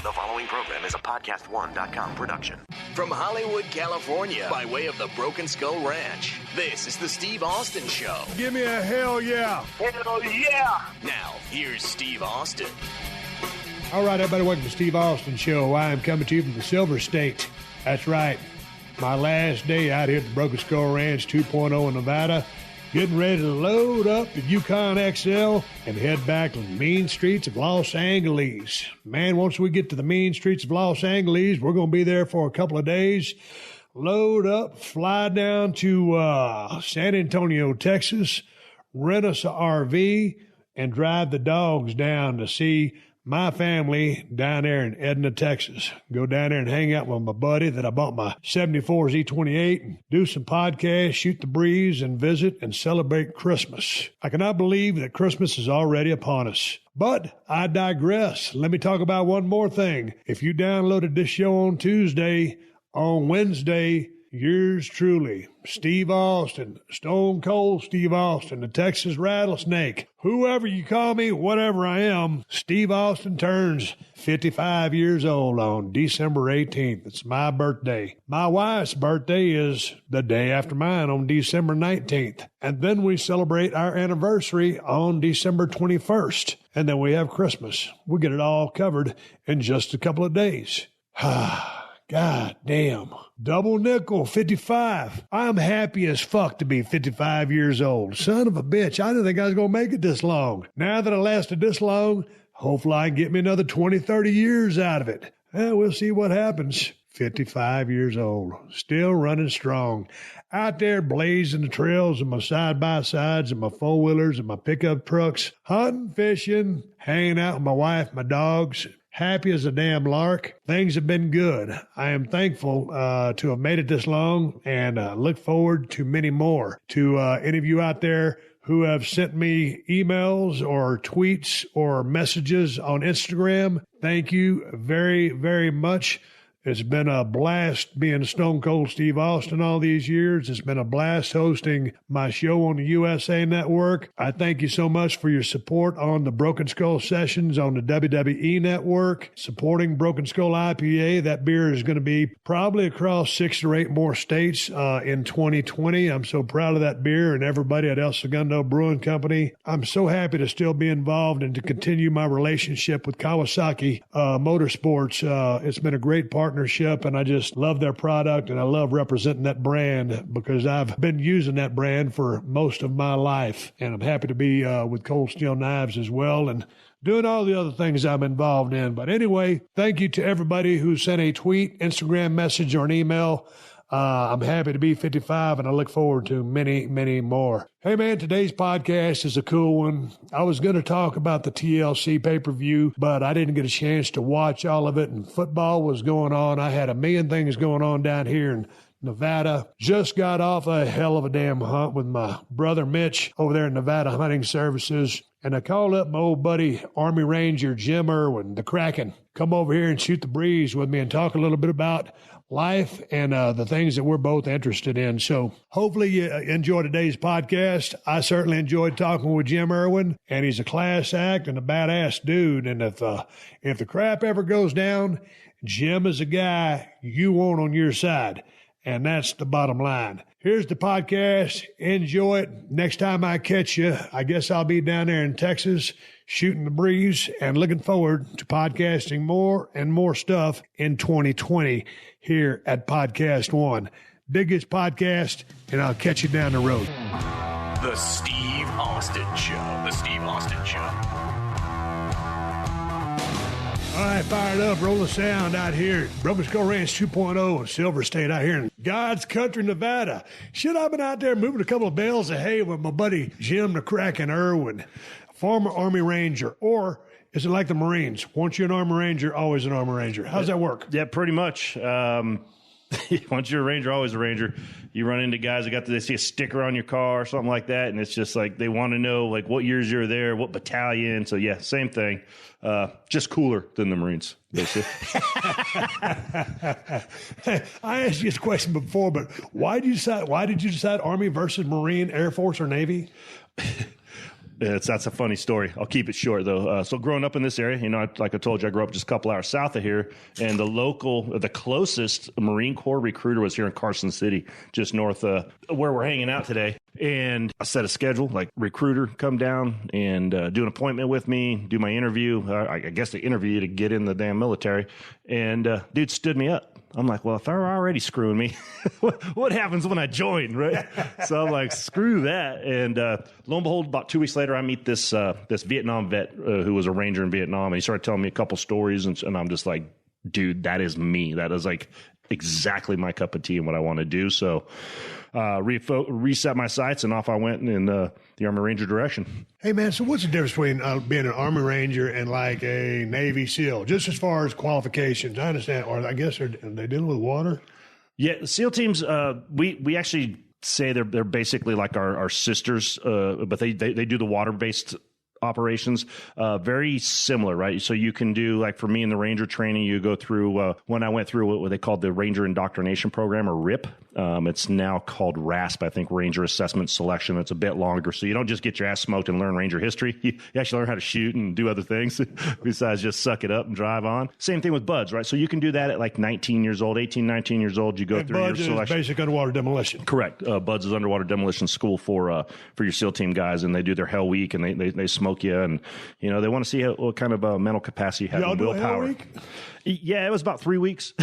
The following program is a PodcastOne.com production. From Hollywood, California, by way of the Broken Skull Ranch, this is the Steve Austin Show. Give me a hell yeah. Hell yeah. Now, here's Steve Austin. All right, everybody, welcome to Steve Austin Show. I am coming to you from the Silver State. That's right. My last day out here at the Broken Skull Ranch 2.0 in Nevada. Getting ready to load up the Yukon XL and head back to the mean streets of Los Angeles. Man, once we get to the mean streets of Los Angeles, we're going to be there for a couple of days. Load up, fly down to San Antonio, Texas, rent us an RV, and drive the dogs down to see my family down there in Edna, Texas. Go down there and hang out with my buddy that I bought my 74 Z28 and do some podcasts, shoot the breeze, and visit and celebrate Christmas. I cannot believe that Christmas is already upon us. But I digress. Let me talk about one more thing. If you downloaded this show on Tuesday, on Wednesday, yours truly, Steve Austin, Stone Cold Steve Austin, the Texas Rattlesnake, whoever you call me, whatever I am, Steve Austin turns 55 years old on December 18th. It's my birthday. My wife's birthday is the day after mine on December 19th. And then we celebrate our anniversary on December 21st. And then we have Christmas. We get it all covered in just a couple of days. God damn. Double nickel, 55. I'm happy as fuck to be 55 years old. Son of a bitch, I didn't think I was going to make it this long. Now that I lasted this long, hopefully I can get me another 20, 30 years out of it. We'll see what happens. 55 years old, still running strong. Out there blazing the trails of my side-by-sides and my four-wheelers and my pickup trucks, hunting, fishing, hanging out with my wife, my dogs. Happy as a damn lark. Things have been good. I am thankful to have made it this long and look forward to many more. To any of you out there who have sent me emails or tweets or messages on Instagram, thank you very, very much. It's been a blast being Stone Cold Steve Austin all these years. It's been a blast hosting my show on the USA Network. I thank you so much for your support on the Broken Skull Sessions on the WWE Network, supporting Broken Skull IPA. That beer is going to be probably across 6 or 8 more states in 2020. I'm so proud of that beer and everybody at El Segundo Brewing Company. I'm so happy to still be involved and to continue my relationship with Kawasaki Motorsports. It's been a great partnership, and I just love their product, and I love representing that brand because I've been using that brand for most of my life, and I'm happy to be with Cold Steel Knives as well, and doing all the other things I'm involved in. But anyway, thank you to everybody who sent a tweet, Instagram message, or an email. I'm happy to be 55, and I look forward to many, many more. Hey, man, today's podcast is a cool one. I was going to talk about the TLC pay-per-view, but I didn't get a chance to watch all of it, and football was going on. I had a million things going on down here in Nevada. Just got off a hell of a damn hunt with my brother Mitch over there in Nevada Hunting Services. And I called up my old buddy, Army Ranger Jim Erwin, the Kraken. Come over here and shoot the breeze with me and talk a little bit about life and the things that we're both interested in. So hopefully you enjoy today's podcast. I certainly enjoyed talking with Jim Erwin, and he's a class act and a badass dude. And if the crap ever goes down, Jim is a guy you want on your side. And that's the bottom line. Here's the podcast. Enjoy it. Next time I catch you, I guess I'll be down there in Texas shooting the breeze and looking forward to podcasting more and more stuff in 2020 here at PodcastOne. Dig this podcast, and I'll catch you down the road. The Steve Austin Show. The Steve Austin Show. All right, fired up, roll the sound out here at Broken Skull Ranch 2.0 in Silver State out here in God's country, Nevada. Shit, I've been out there moving a couple of bales of hay with my buddy Jim the Kraken Erwin, former Army Ranger. Or is it like the Marines? Once you're an Army Ranger, always an Army Ranger. How's that work? Yeah, pretty much. Once you're a Ranger, always a Ranger. You run into guys that they see a sticker on your car or something like that, and it's just like they want to know like what years you're there, what battalion. So yeah, same thing. Just cooler than the Marines, basically. I asked you this question before, but why did you decide Army versus Marine, Air Force, or Navy? That's a funny story. I'll keep it short, though. So growing up in this area, like I told you, I grew up just a couple hours south of here, and the closest Marine Corps recruiter was here in Carson City, just north of where we're hanging out today. And I set a schedule, like recruiter, come down and do an appointment with me, do my interview. I guess the interview to get in the damn military. And dude stood me up. I'm like, well, if they're already screwing me, what happens when I join, right? So I'm like, screw that. And lo and behold, about 2 weeks later, I meet this Vietnam vet who was a ranger in Vietnam. And he started telling me a couple stories. And I'm just like, dude, that is me. That is like exactly my cup of tea and what I want to do. So reset my sights, and off I went in the Army Ranger direction. Hey, man, so what's the difference between being an Army Ranger and like a Navy SEAL, just as far as qualifications? I understand, or I guess are they dealing with water? Yeah, the SEAL teams, we actually say they're basically like our sisters, but they do the water-based operations, very similar, right? So you can do, like for me in the Ranger training, you go through, when I went through what they called the Ranger Indoctrination Program, or RIP. It's now called RASP, I think, Ranger Assessment Selection. It's a bit longer. So you don't just get your ass smoked and learn Ranger history. You actually learn how to shoot and do other things besides just suck it up and drive on. Same thing with BUDS, right? So you can do that at like 19 years old, 18, 19 years old. You go through your selection. BUDS is basic underwater demolition. Correct. BUDS is underwater demolition school for your SEAL team guys, and they do their Hell Week, and they smoke you, and they want to see what kind of mental capacity you have and willpower. Week? Yeah, it was about 3 weeks.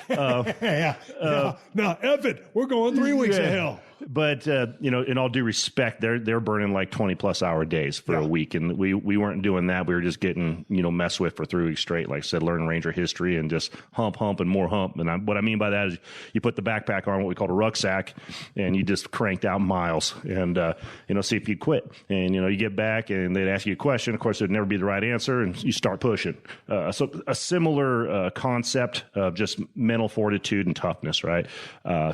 Yeah. Now, Evan, we're going 3 weeks of hell. But, in all due respect, they're burning like 20-plus hour days for a week. And we weren't doing that. We were just getting, messed with for 3 weeks straight. Like I said, learning Ranger history and just hump, and more hump. And what I mean by that is you put the backpack on, what we call a rucksack, and you just cranked out miles and, see if you'd quit. And, you get back and they'd ask you a question. Of course, it'd never be the right answer, and you start pushing. So a similar concept of just mental fortitude and toughness, right?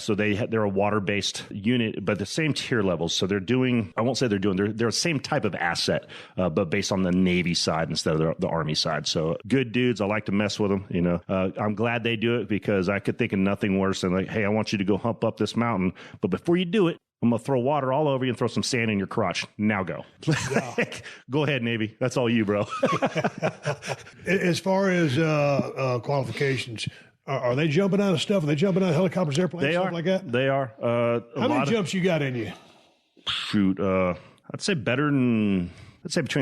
So they're a water-based unit, but the same tier levels. So they're the same type of asset, but based on the Navy side instead of the Army side. So good dudes. I like to mess with them. I'm glad they do it, because I could think of nothing worse than like, hey, I want you to go hump up this mountain, but before you do it, I'm going to throw water all over you and throw some sand in your crotch. Now go. Go ahead, Navy. That's all you, bro. As far as qualifications, are they jumping out of stuff? Are they jumping out of helicopters, airplanes, stuff like that? They are. How many jumps you got in you? Shoot, I'd say between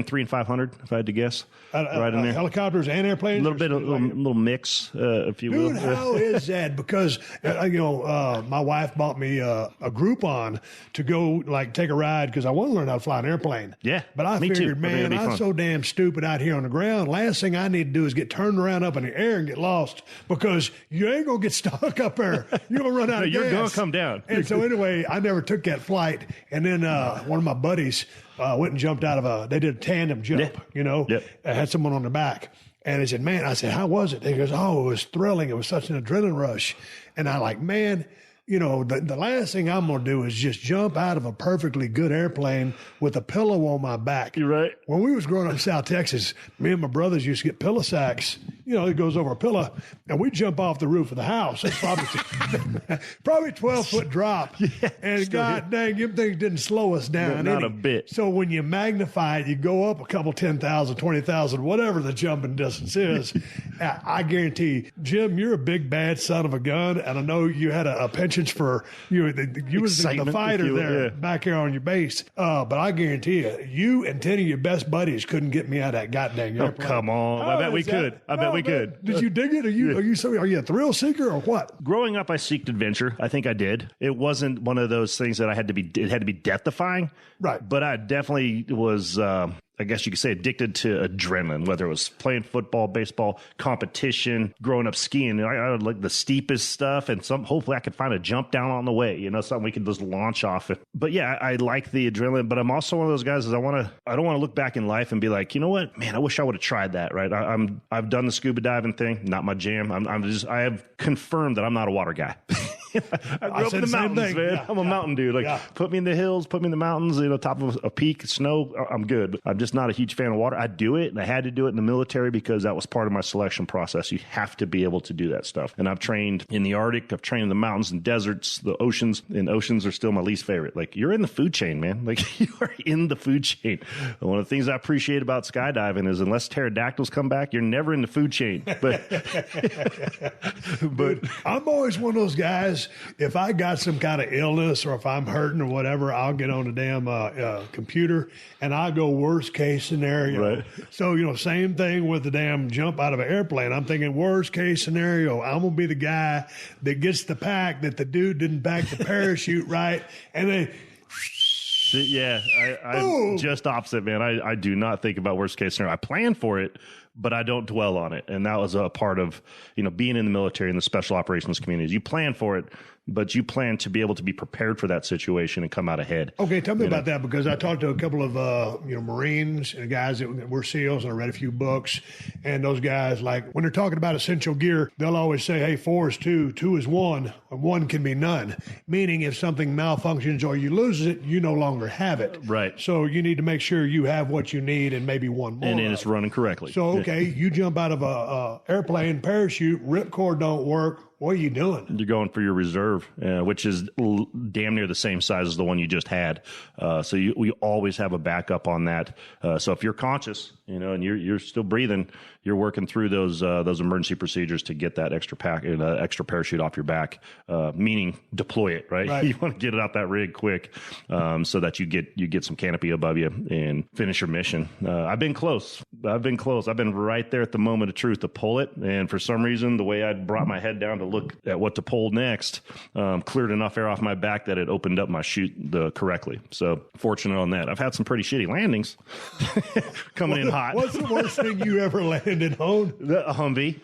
300 and 500, if I had to guess. Right in there. Helicopters and airplanes? A little mix, if you will. Dude, how is that? Because, my wife bought me a Groupon to go, take a ride, because I want to learn how to fly an airplane. Yeah, but I figured, man, I'm so damn stupid out here on the ground. Last thing I need to do is get turned around up in the air and get lost, because you ain't going to get stuck up there. You're going to run out of gas. You're going to come down. And so anyway, I never took that flight. And then one of my buddies went and jumped out of they did a tandem jump, I had someone on the back. And he said, man, I said, how was it? He goes, oh, it was thrilling. It was such an adrenaline rush. And I like, man, the last thing I'm going to do is just jump out of a perfectly good airplane with a pillow on my back. You're right. When we was growing up in South Texas, me and my brothers used to get pillow sacks. It goes over a pillow, and we jump off the roof of the house. It's probably 12-foot drop. Yeah, and God dang, them things didn't slow us down. Not a bit. So when you magnify it, you go up a couple 10,000, 20,000, whatever the jumping distance is. I guarantee, Jim, you're a big bad son of a gun, and I know you had a penchant for you was the fighter there back here on your base. But I guarantee you and 10 of your best buddies couldn't get me out of that goddamn airplane. Oh, come on. I bet we could. I bet we could. Did you dig it? Are you a thrill seeker or what? Growing up, I seeked adventure. I think I did. It wasn't one of those things that it had to be death defying. Right. But I definitely was, I guess you could say, addicted to adrenaline, whether it was playing football, baseball, competition, growing up skiing. I would like the steepest stuff, and hopefully I could find a jump down on the way, something we could just launch off. But yeah, I like the adrenaline, but I'm also one of those guys I don't want to look back in life and be like, you know what, man, I wish I would have tried that, right? I've done the scuba diving thing, not my jam. I have confirmed that I'm not a water guy. I grew up in the mountains, man. Yeah, I'm a mountain dude. Like, put me in the hills, put me in the mountains, top of a peak, snow, I'm good. I'm just not a huge fan of water. I do it, and I had to do it in the military because that was part of my selection process. You have to be able to do that stuff. And I've trained in the Arctic. I've trained in the mountains and deserts, the oceans, and oceans are still my least favorite. Like, you're in the food chain, man. Like, you are in the food chain. One of the things I appreciate about skydiving is unless pterodactyls come back, you're never in the food chain. But I'm always one of those guys, if I got some kind of illness or if I'm hurting or whatever, I'll get on the damn computer and I'll go worst case scenario. Right. So, same thing with the damn jump out of an airplane. I'm thinking worst case scenario, I'm going to be the guy that gets the pack that the dude didn't pack the parachute right. And then... Yeah, I'm just opposite, man. I do not think about worst case scenario. I plan for it, but I don't dwell on it. And that was a part of, being in the military and the special operations communities. You plan for it, but you plan to be able to be prepared for that situation and come out ahead. Okay, tell me about that, because I talked to a couple of Marines and guys that were SEALs, and I read a few books. And those guys, like, when they're talking about essential gear, they'll always say, hey, 4 is 2, 2 is 1, and 1 can be none. Meaning if something malfunctions or you lose it, you no longer have it. Right. So you need to make sure you have what you need and maybe one more. And it's running correctly. So, okay, you jump out of a airplane, parachute, ripcord don't work. What are you doing? You're going for your reserve, which is damn near the same size as the one you just had. So we always have a backup on that. So if you're conscious, and you're still breathing, you're working through those emergency procedures to get that extra extra parachute off your back. Meaning deploy it, right? You want to get it out that rig quick, so that you get some canopy above you and finish your mission. I've been close. I've been right there at the moment of truth to pull it, and for some reason, the way I brought my head down to look at what to pull next, cleared enough air off my back that it opened up my chute correctly. So fortunate on that. I've had some pretty shitty landings coming in hot. What's the worst thing you ever landed on? A Humvee.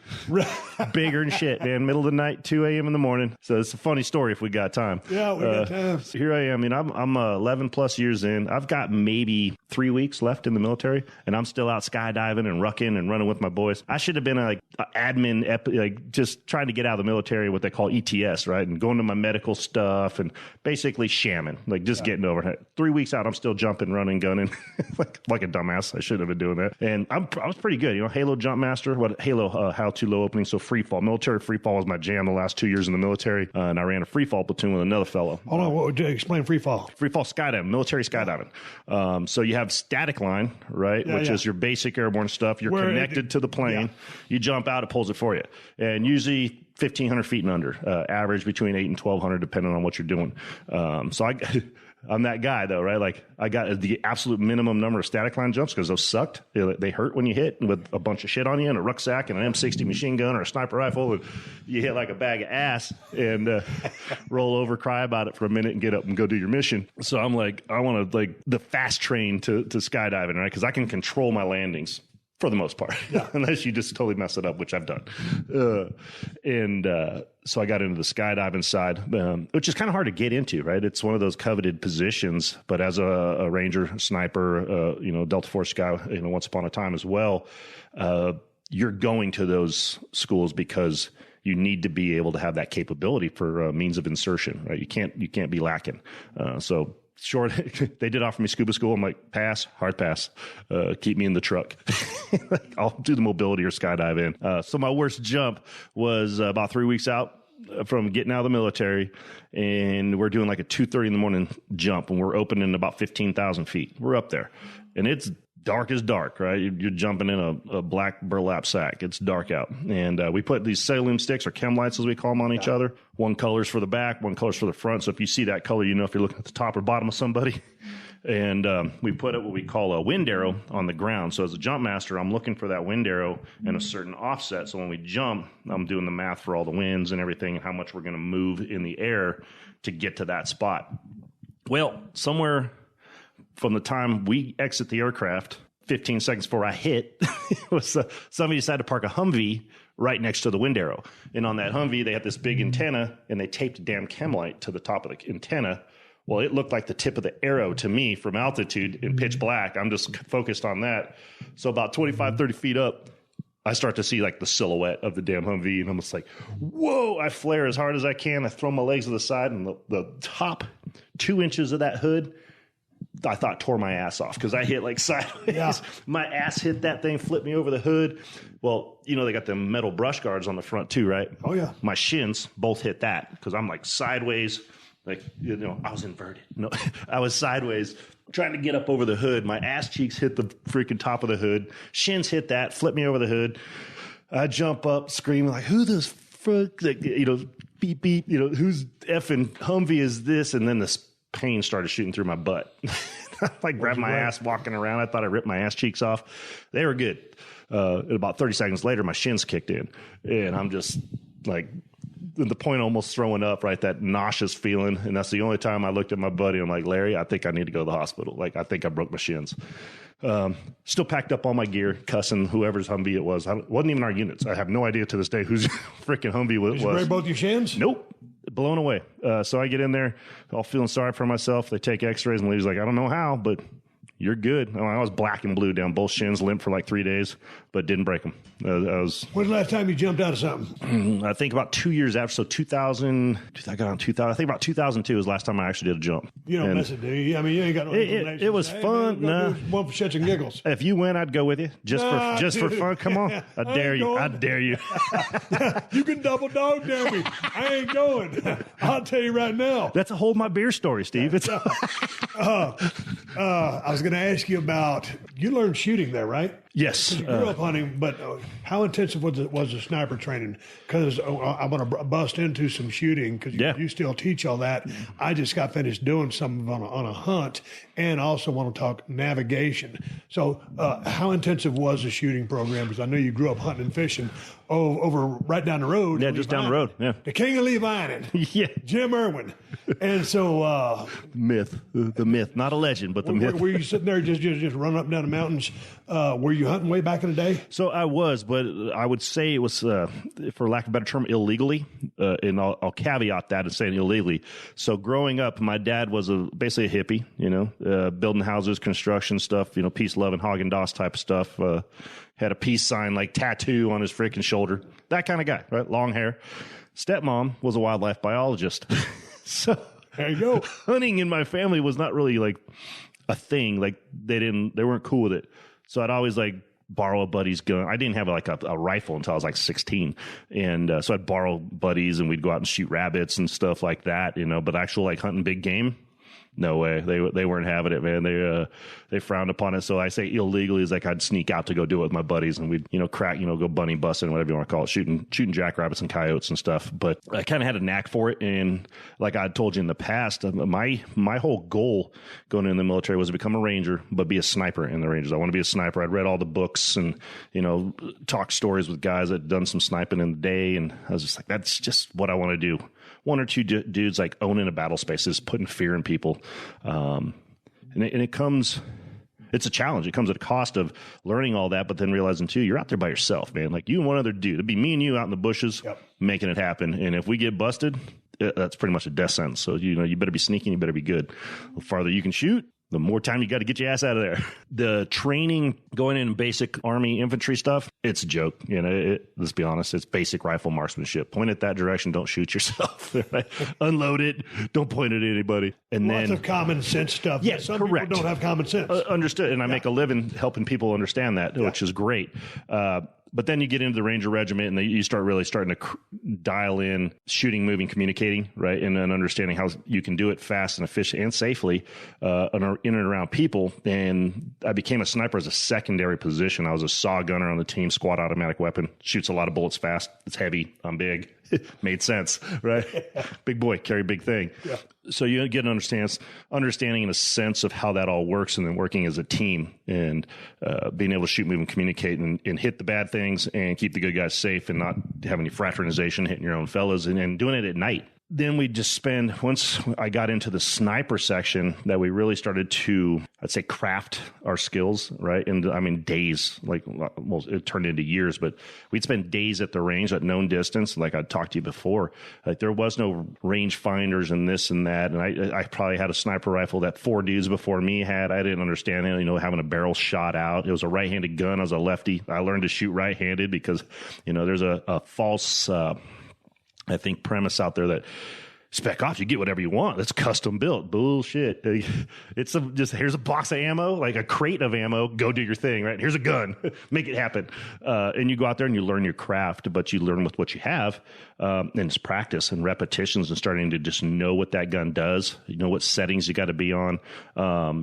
Bigger than shit, man. Middle of the night, 2 a.m. in the morning. So it's a funny story if we got time. Yeah, we got time. Here I am. I'm 11 plus years in. I've got maybe 3 weeks left in the military, and I'm still out skydiving and rucking and running with my boys. I should have been an admin, just trying to get out of the military, what they call ETS, right? And going to my medical stuff and basically shamming, getting over it. 3 weeks out, I'm still jumping, running, gunning, like a dumbass. I shouldn't have been doing that. And I was pretty good, Halo jump master, how to low opening. So free fall, military free fall was my jam the last 2 years in the military. And I ran a free fall platoon with another fellow. Hold on, explain free fall. Free fall skydiving, military skydiving. So you have static line, right? Which is your basic airborne stuff. You're connected to the plane. Yeah. You jump out, it pulls it for you. And usually 1,500 feet and under, average between 8 and 1,200, depending on what you're doing. So I'm that guy, though, right? I got the absolute minimum number of static line jumps because those sucked. They hurt when you hit with a bunch of shit on you and a rucksack and an M60 machine gun or a sniper rifle. And you hit like a bag of ass and roll over, cry about it for a minute and get up and go do your mission. So I'm I want to the fast train to skydiving, right? Because I can control my landings. For the most part, unless you just totally mess it up, which I've done. So I got into the skydiving side, which is kind of hard to get into, right? It's one of those coveted positions, but as a ranger, sniper, Delta Force guy, once upon a time as well, you're going to those schools because you need to be able to have that capability for means of insertion, right? You can't be lacking. Short, they did offer me scuba school. I'm like, pass, hard pass. Keep me in the truck. I'll do the mobility or skydive in. So my worst jump was about 3 weeks out from getting out of the military, and we're doing a 2:30 in the morning jump, and we're opening about 15,000 feet. We're up there, and it's dark as dark, right? You're jumping in a black burlap sack. It's dark out. And we put these cellular sticks, or chem lights as we call them, on each other. One color's for the back, one color's for the front. So if you see that color, if you're looking at the top or bottom of somebody. And we put what we call a wind arrow on the ground. So as a jump master, I'm looking for that wind arrow and a certain offset. So when we jump, I'm doing the math for all the winds and everything and how much we're going to move in the air to get to that spot. Well, somewhere from the time we exit the aircraft, 15 seconds before I hit, was somebody decided to park a Humvee right next to the wind arrow. And on that Humvee, they had this big antenna, and they taped a damn chem light to the top of the antenna. Well, it looked like the tip of the arrow to me from altitude in pitch black. I'm just focused on that. So about 25, 30 feet up, I start to see like the silhouette of the damn Humvee, and I'm just like, whoa, I flare as hard as I can. I throw my legs to the side, and the top 2 inches of that hood, I thought tore my ass off because I hit like sideways. Yeah. My ass hit that thing, flipped me over the hood. Well, you know, they got the metal brush guards on the front too, right? Oh, yeah. My shins both hit that because I'm like sideways. Like, you know, I was inverted. No, I was sideways trying to get up over the hood. My ass cheeks hit the freaking top of the hood. Shins hit that, flipped me over the hood. I jump up screaming like, who the fuck, like, you know, beep, beep, you know, who's effing Humvee is this? And then this pain started shooting through my butt. I like grabbed my ass walking around. I thought I ripped my ass cheeks off. They were good. And about 30 seconds later, my shins kicked in. And I'm just like, at the point almost throwing up, right? That nauseous feeling. And that's the only time I looked at my buddy. I'm like, Larry, I think I need to go to the hospital. Like, I think I broke my shins. Still packed up all my gear, cussing whoever's Humvee it was. It wasn't even our units. I have no idea to this day whose freaking Humvee it was. Did you break both your shins? Nope. Blown away. So I get in there, all feeling sorry for myself. They take x-rays, and the lady's like, I don't know how, but you're good. I was black and blue down both shins, limp for like 3 days, but didn't break them. When's the last time you jumped out of something? I think about 2 years after. So 2000, I got on 2000. I think about 2002 was the last time I actually did a jump. You don't miss it, do you? I mean, you ain't got no inclination. It was fun. No. One for shits and giggles. If you win, I'd go with you. Just for fun. Come on. I dare you. I dare you. You can double dog dare me. I ain't going. I'll tell you right now. That's a hold my beer story, Steve. It's I was going to ask you about, you learned shooting there, right? Yes. You grew up hunting, but how intensive was the sniper training? Because I want to bust into some shooting because you still teach all that. I just got finished doing some on a hunt, and also want to talk navigation. So how intensive was the shooting program? Because I know you grew up hunting and fishing over right down the road. Yeah, just down the road. Yeah. The king of Levining. Yeah. Jim Erwin. And so... the myth. Not a legend, but the myth. Were you sitting there just running up and down the mountains? Were you hunting way back in the day? So I was, but I would say it was, for lack of a better term, illegally. And I'll caveat that and saying illegally. So growing up, my dad was basically a hippie, you know, building houses, construction stuff, you know, peace, love, and Haagen-Dazs type of stuff. Had a peace sign like tattoo on his freaking shoulder. That kind of guy, right? Long hair. Stepmom was a wildlife biologist. So there you go. Hunting in my family was not really like a thing. Like they weren't cool with it. So I'd always like borrow a buddy's gun. I didn't have like a rifle until I was like 16. And so I'd borrow buddies and we'd go out and shoot rabbits and stuff like that, you know, but actual like hunting big game. No way. They weren't having it, man. They frowned upon it. So I say illegally is like I'd sneak out to go do it with my buddies and we'd, you know, go bunny busting, whatever you want to call it, shooting jackrabbits and coyotes and stuff. But I kind of had a knack for it. And like I told you in the past, my whole goal going in the military was to become a ranger, but be a sniper in the Rangers. I want to be a sniper. I'd read all the books and, you know, talk stories with guys that had done some sniping in the day. And I was just like, that's just what I want to do. One or two dudes like owning a battle space is putting fear in people. And it comes, it's a challenge. It comes at a cost of learning all that, but then realizing too, you're out there by yourself, man. Like you and one other dude, it'd be me and you out in the bushes making it happen. And if we get busted, that's pretty much a death sentence. So, you know, you better be sneaking. You better be good. The farther you can shoot, the more time you got to get your ass out of there. The training going in basic Army infantry stuff, it's a joke. You know, let's be honest, it's basic rifle marksmanship. Point it that direction, don't shoot yourself. Right? Unload it, don't point it at anybody. And lots of common sense stuff. Yes, some correct. people don't have common sense. Understood. And I make a living helping people understand that, which is great. But then you get into the Ranger Regiment and you start really starting to dial in shooting, moving, communicating, right? And then understanding how you can do it fast and efficient and safely in and around people. And I became a sniper as a secondary position. I was a saw gunner on the team, squad automatic weapon, shoots a lot of bullets fast. It's heavy. I'm big. Made sense, right? Big boy, carry big thing. Yeah. So you get an understanding and a sense of how that all works and then working as a team and being able to shoot, move, and communicate and hit the bad things and keep the good guys safe and not have any fraternization, hitting your own fellas and doing it at night. then we just spend, once I got into the sniper section, that we really started to, I'd say, craft our skills, right? And I mean, days, like, well, it turned into years, but we'd spend days at the range at known distance. Like I talked to you before, like there was no range finders and this and that. And I probably had a sniper rifle that 4 dudes before me had. I didn't understand it, having a barrel shot out. It was a right-handed gun. I was a lefty. I learned to shoot right-handed because, there's a false, I think, premise out there that spec ops, you get whatever you want. That's custom built. Bullshit. It's just, here's a box of ammo, like a crate of ammo. Go do your thing, right? Here's a gun. Make it happen. And you go out there and you learn your craft, but you learn with what you have. And it's practice and repetitions and starting to just know what that gun does. What settings you got to be on.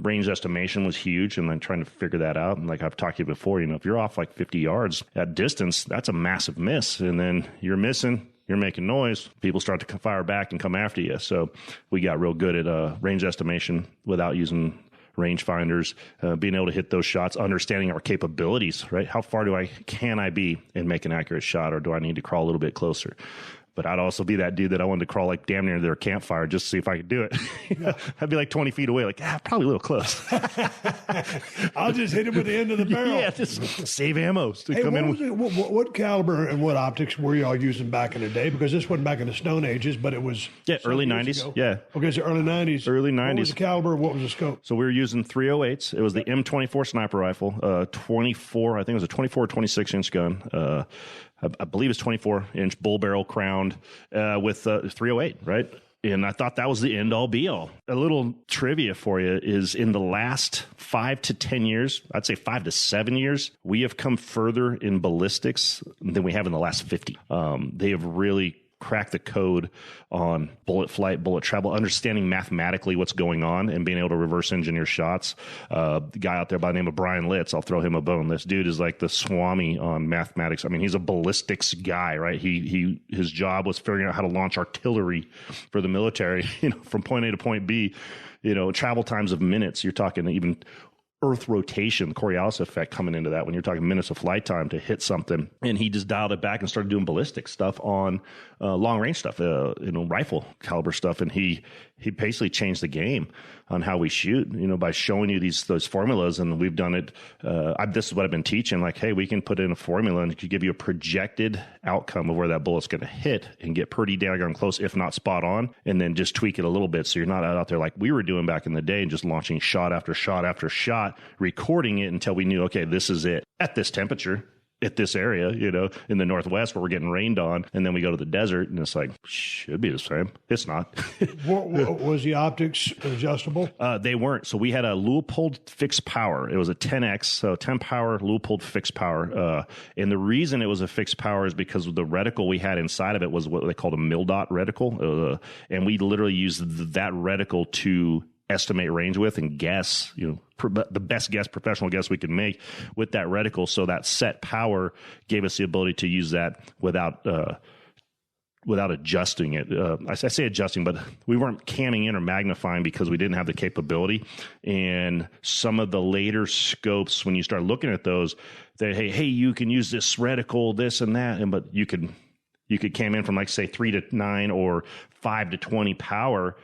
Range estimation was huge, and then trying to figure that out. And like I've talked to you before, if you're off like 50 yards at distance, that's a massive miss. And then you're missing. You're making noise, people start to fire back and come after you. So we got real good at range estimation without using range finders, being able to hit those shots, understanding our capabilities, right? How far can I be and make an accurate shot, or do I need to crawl a little bit closer? But I'd also be that dude that I wanted to crawl like damn near their campfire just to see if I could do it. Yeah. I'd be like 20 feet away, like, probably a little close. I'll just hit him with the end of the barrel. Yeah, just save ammo to come in. What caliber and what optics were y'all using back in the day? Because this wasn't back in the Stone Ages, but it was early 90s. Ago. Yeah. Okay, so early 90s. Early 90s. What was the caliber? What was the scope? So we were using 308s. It was the M24 sniper rifle, 24. I think it was a 24 or 26 inch gun. I believe it's 24-inch bull barrel crowned with 308, right? And I thought that was the end-all, be-all. A little trivia for you is in the last 5 to 10 years, I'd say 5 to 7 years, we have come further in ballistics than we have in the last 50. They have really crack the code on bullet flight, bullet travel, understanding mathematically what's going on and being able to reverse engineer shots. The guy out there by the name of Brian Litz, I'll throw him a bone. This dude is like the Swami on mathematics. I mean, he's a ballistics guy, right? His job was figuring out how to launch artillery for the military, from point A to point B, travel times of minutes. You're talking even Earth rotation, Coriolis effect coming into that when you're talking minutes of flight time to hit something. And he just dialed it back and started doing ballistic stuff on long range stuff, rifle caliber stuff. And he basically changed the game on how we shoot, by showing you those formulas. And we've done it. This is what I've been teaching. Like, hey, we can put in a formula and it could give you a projected outcome of where that bullet's going to hit and get pretty daggone close, if not spot on, and then just tweak it a little bit. So you're not out there like we were doing back in the day and just launching shot after shot after shot, recording it until we knew, okay, this is it at this temperature, at this area, in the Northwest where we're getting rained on. And then we go to the desert and it's like, should be the same. It's not. Was the optics adjustable? They weren't. So we had a Leupold fixed power. It was a 10X, so 10 power Leupold fixed power. And the reason it was a fixed power is because the reticle we had inside of it was what they called a mil dot reticle. And we literally used that reticle to estimate range with and guess, the best guess, professional guess we could make with that reticle. So that set power gave us the ability to use that without adjusting it. I say adjusting, but we weren't camming in or magnifying because we didn't have the capability. And some of the later scopes, when you start looking at those, they, hey, you can use this reticle, this and that. but you could cam in from like say 3 to 9 or 5 to 20 power.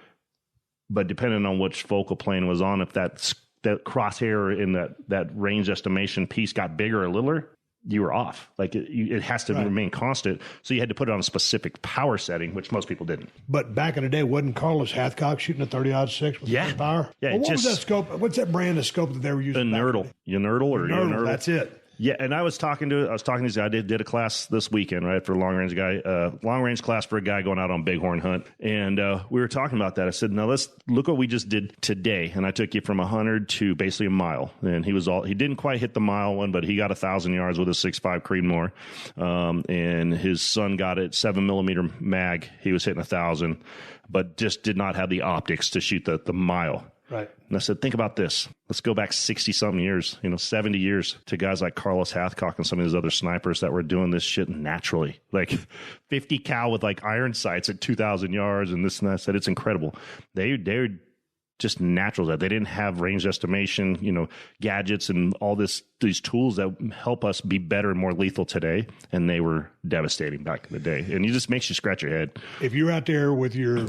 But depending on which focal plane was on, if that crosshair in that range estimation piece got bigger or littler, you were off. Like it has to remain constant. So you had to put it on a specific power setting, which most people didn't. But back in the day, wasn't Carlos Hathcock shooting a 30-06 with power? Yeah. Well, what was that scope? What's that brand of scope that they were using? Nerdle. That's it. Yeah, and I was talking to this guy. I did a class this weekend, right, for a long range class for a guy going out on bighorn hunt, and we were talking about that. I said, "Now let's look what we just did today." And I took you from 100 to basically a mile, and he didn't quite hit the mile one, but he got 1,000 yards with a 6.5 Creedmoor, and his son got it 7mm mag. He was hitting 1,000, but just did not have the optics to shoot the mile. Right. And I said, think about this. Let's go back 60-something years, 70 years to guys like Carlos Hathcock and some of these other snipers that were doing this shit naturally. Like 50 cal with like iron sights at 2,000 yards and this and that. I said, it's incredible. They're just natural. That they didn't have range estimation, gadgets and all these tools that help us be better and more lethal today. And they were devastating back in the day. And it just makes you scratch your head. If you're out there with your,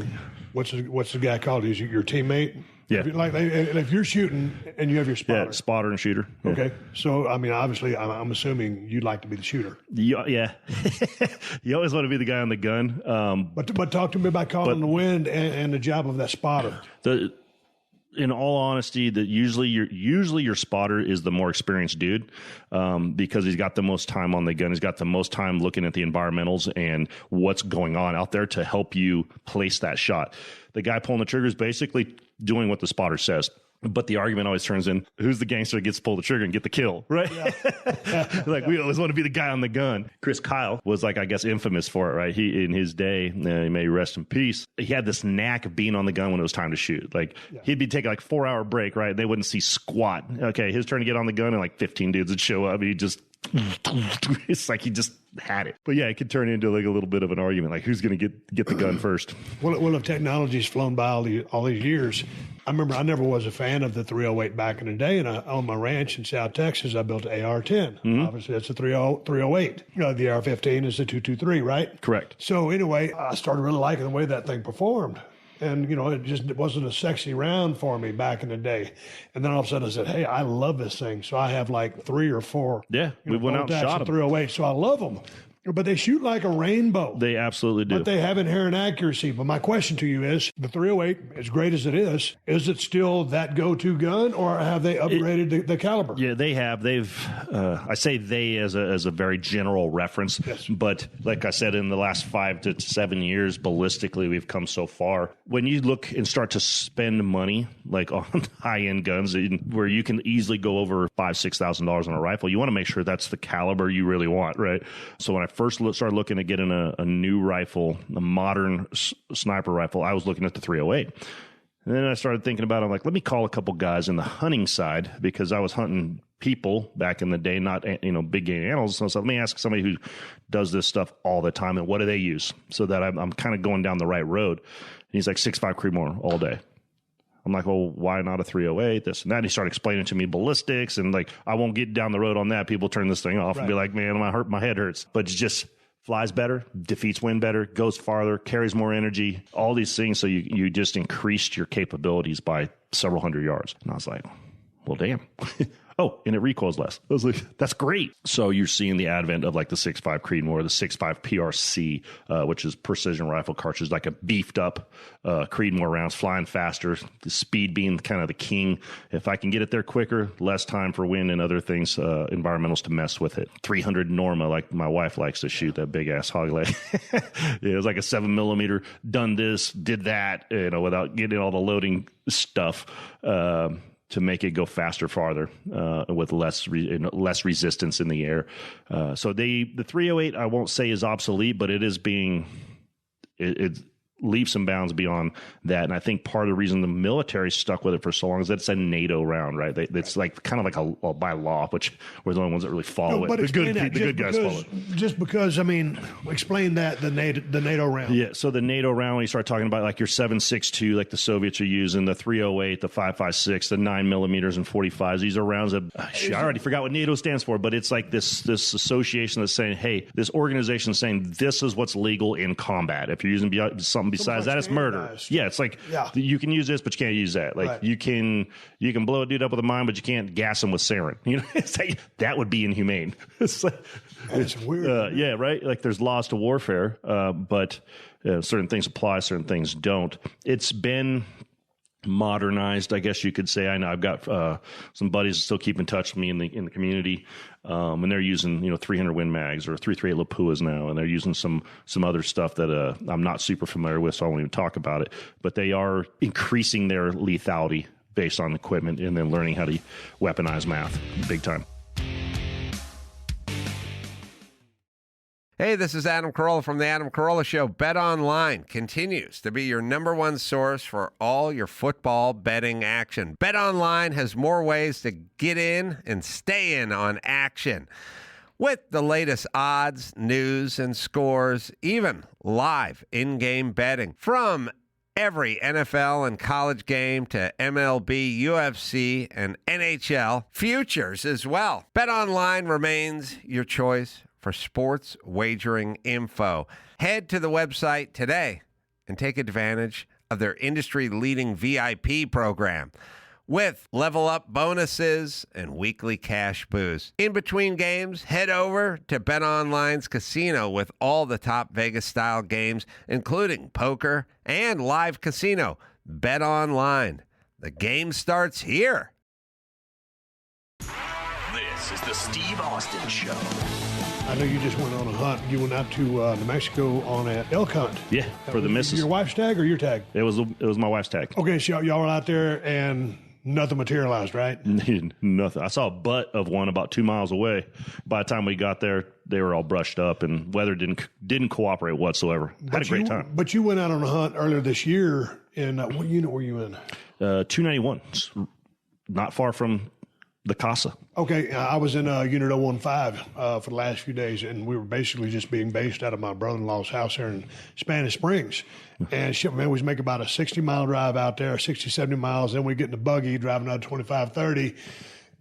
what's the guy called? Is your teammate? Yeah. If you're shooting and you have your spotter. Yeah, spotter and shooter. Yeah. Okay. So, I mean, obviously, I'm assuming you'd like to be the shooter. Yeah. You always want to be the guy on the gun. But talk to me about calling the wind and the job of that spotter. In all honesty, that usually your spotter is the more experienced dude, because he's got the most time on the gun. He's got the most time looking at the environmentals and what's going on out there to help you place that shot. The guy pulling the trigger is basically doing what the spotter says. But the argument always turns in, who's the gangster that gets to pull the trigger and get the kill, right? Yeah. Like, we always want to be the guy on the gun. Chris Kyle was, I guess, infamous for it, right? He, in his day, he may rest in peace, he had this knack of being on the gun when it was time to shoot. Like, he'd be taking 4-hour break, right? They wouldn't see squat. Okay, his turn to get on the gun, and 15 dudes would show up, and he just... it's like he just had it. But yeah, it could turn into a little bit of an argument, like who's going to get the gun first. Well, if technology's flown by all these years, I remember I never was a fan of the 308 back in the day, and I owned my ranch in South Texas. I built an AR-10. Mm-hmm. Obviously, that's a 308. The AR-15 is a 223, right? Correct. So anyway, I started really liking the way that thing performed. And, it wasn't a sexy round for me back in the day. And then all of a sudden I said, hey, I love this thing. So I have 3 or 4. Yeah, we went out and shot them. 308. So I love them. But they shoot like a rainbow. They absolutely do. But they have inherent accuracy. But my question to you is, the 308, as great as it is it still that go-to gun, or have they upgraded the caliber? Yeah, they have. I say they as a very general reference. Yes. But like I said, in the last 5 to 7 years, ballistically, we've come so far. When you look and start to spend money, on high-end guns, where you can easily go over $5,000-$6,000 on a rifle, you want to make sure that's the caliber you really want, right? So when I first started looking at getting a new rifle, a modern sniper rifle, I was looking at the 308. And then I started thinking about it. I'm like, let me call a couple guys in the hunting side, because I was hunting people back in the day, not big game animals. So let me ask somebody who does this stuff all the time, and what do they use, so that I'm kind of going down the right road. And he's like, 6.5 Creedmoor all day. I'm like, well, why not a 308, this and that? And he started explaining to me ballistics, and I won't get down the road on that. People turn this thing off and be like, man, my head hurts. But it just flies better, defeats wind better, goes farther, carries more energy, all these things. So you just increased your capabilities by several hundred yards. And I was like, well, damn. Oh, and it recoils less. I was like, that's great. So you're seeing the advent of the 6.5 Creedmoor, the 6.5 PRC, which is precision rifle cartridge, like a beefed up Creedmoor rounds, flying faster, the speed being kind of the king. If I can get it there quicker, less time for wind and other things, environmentals to mess with it. 300 Norma, like my wife likes to shoot, that big ass hog leg. It was like a 7mm, done this, did that, without getting all the loading stuff. To make it go faster, farther, with less resistance in the air. So the 308, I won't say is obsolete, but it is being it leaps and bounds beyond that. And I think part of the reason the military stuck with it for so long is that it's a NATO round, right? It's kind of a by law, which we're the only ones that really follow it. The good guys follow it. Just because, explain that, the NATO round. Yeah, so the NATO round, when you start talking about your 7.62, like the Soviets are using, the 308, the 5.56, the 9mm and 45s, these are rounds that, I already forgot what NATO stands for, but it's like this association that's saying, hey, this organization is saying this is what's legal in combat. If you're using something besides that, it's murder. Yeah, it's you can use this, but you can't use that. Right. you can blow a dude up with a mine, but you can't gas him with sarin. It's that would be inhumane. It's weird. Yeah, right. There's laws to warfare, but certain things apply, certain things don't. It's been modernized, I guess you could say. I know I've got some buddies that still keep in touch with me in the community, and they're using 300 Win Mags or 338 Lapuas now, and they're using some other stuff that I'm not super familiar with, so I won't even talk about it. But they are increasing their lethality based on equipment, and then learning how to weaponize math big time. Hey, this is Adam Carolla from The Adam Carolla Show. Bet Online continues to be your number one source for all your football betting action. Bet Online has more ways to get in and stay in on action, with the latest odds, news, and scores, even live in-game betting. From every NFL and college game to MLB, UFC, and NHL, futures as well. BetOnline remains your choice for sports wagering info. Head to the website today and take advantage of their industry-leading VIP program with level-up bonuses and weekly cash boosts. In between games, head over to BetOnline's casino with all the top Vegas-style games, including poker and live casino. BetOnline. The game starts here. This is the Steve Austin Show. I know you just went on a hunt. You went out to New Mexico on an elk hunt. Yeah, for the missus. Your wife's tag or your tag? It was my wife's tag. Okay, so y'all were out there and nothing materialized, right? Nothing. I saw a butt of one about 2 miles away. By the time we got there, they were all brushed up, and weather didn't cooperate whatsoever. Had a great time. But you went out on a hunt earlier this year, and what unit were you in? 291, not far from the Casa. Okay, I was in Unit 015 for the last few days, and we were basically just being based out of my brother-in-law's house here in Spanish Springs. And shit, man, we make about a 60-mile drive out there, 60, 70 miles. Then we get in the buggy, driving out 25, 30,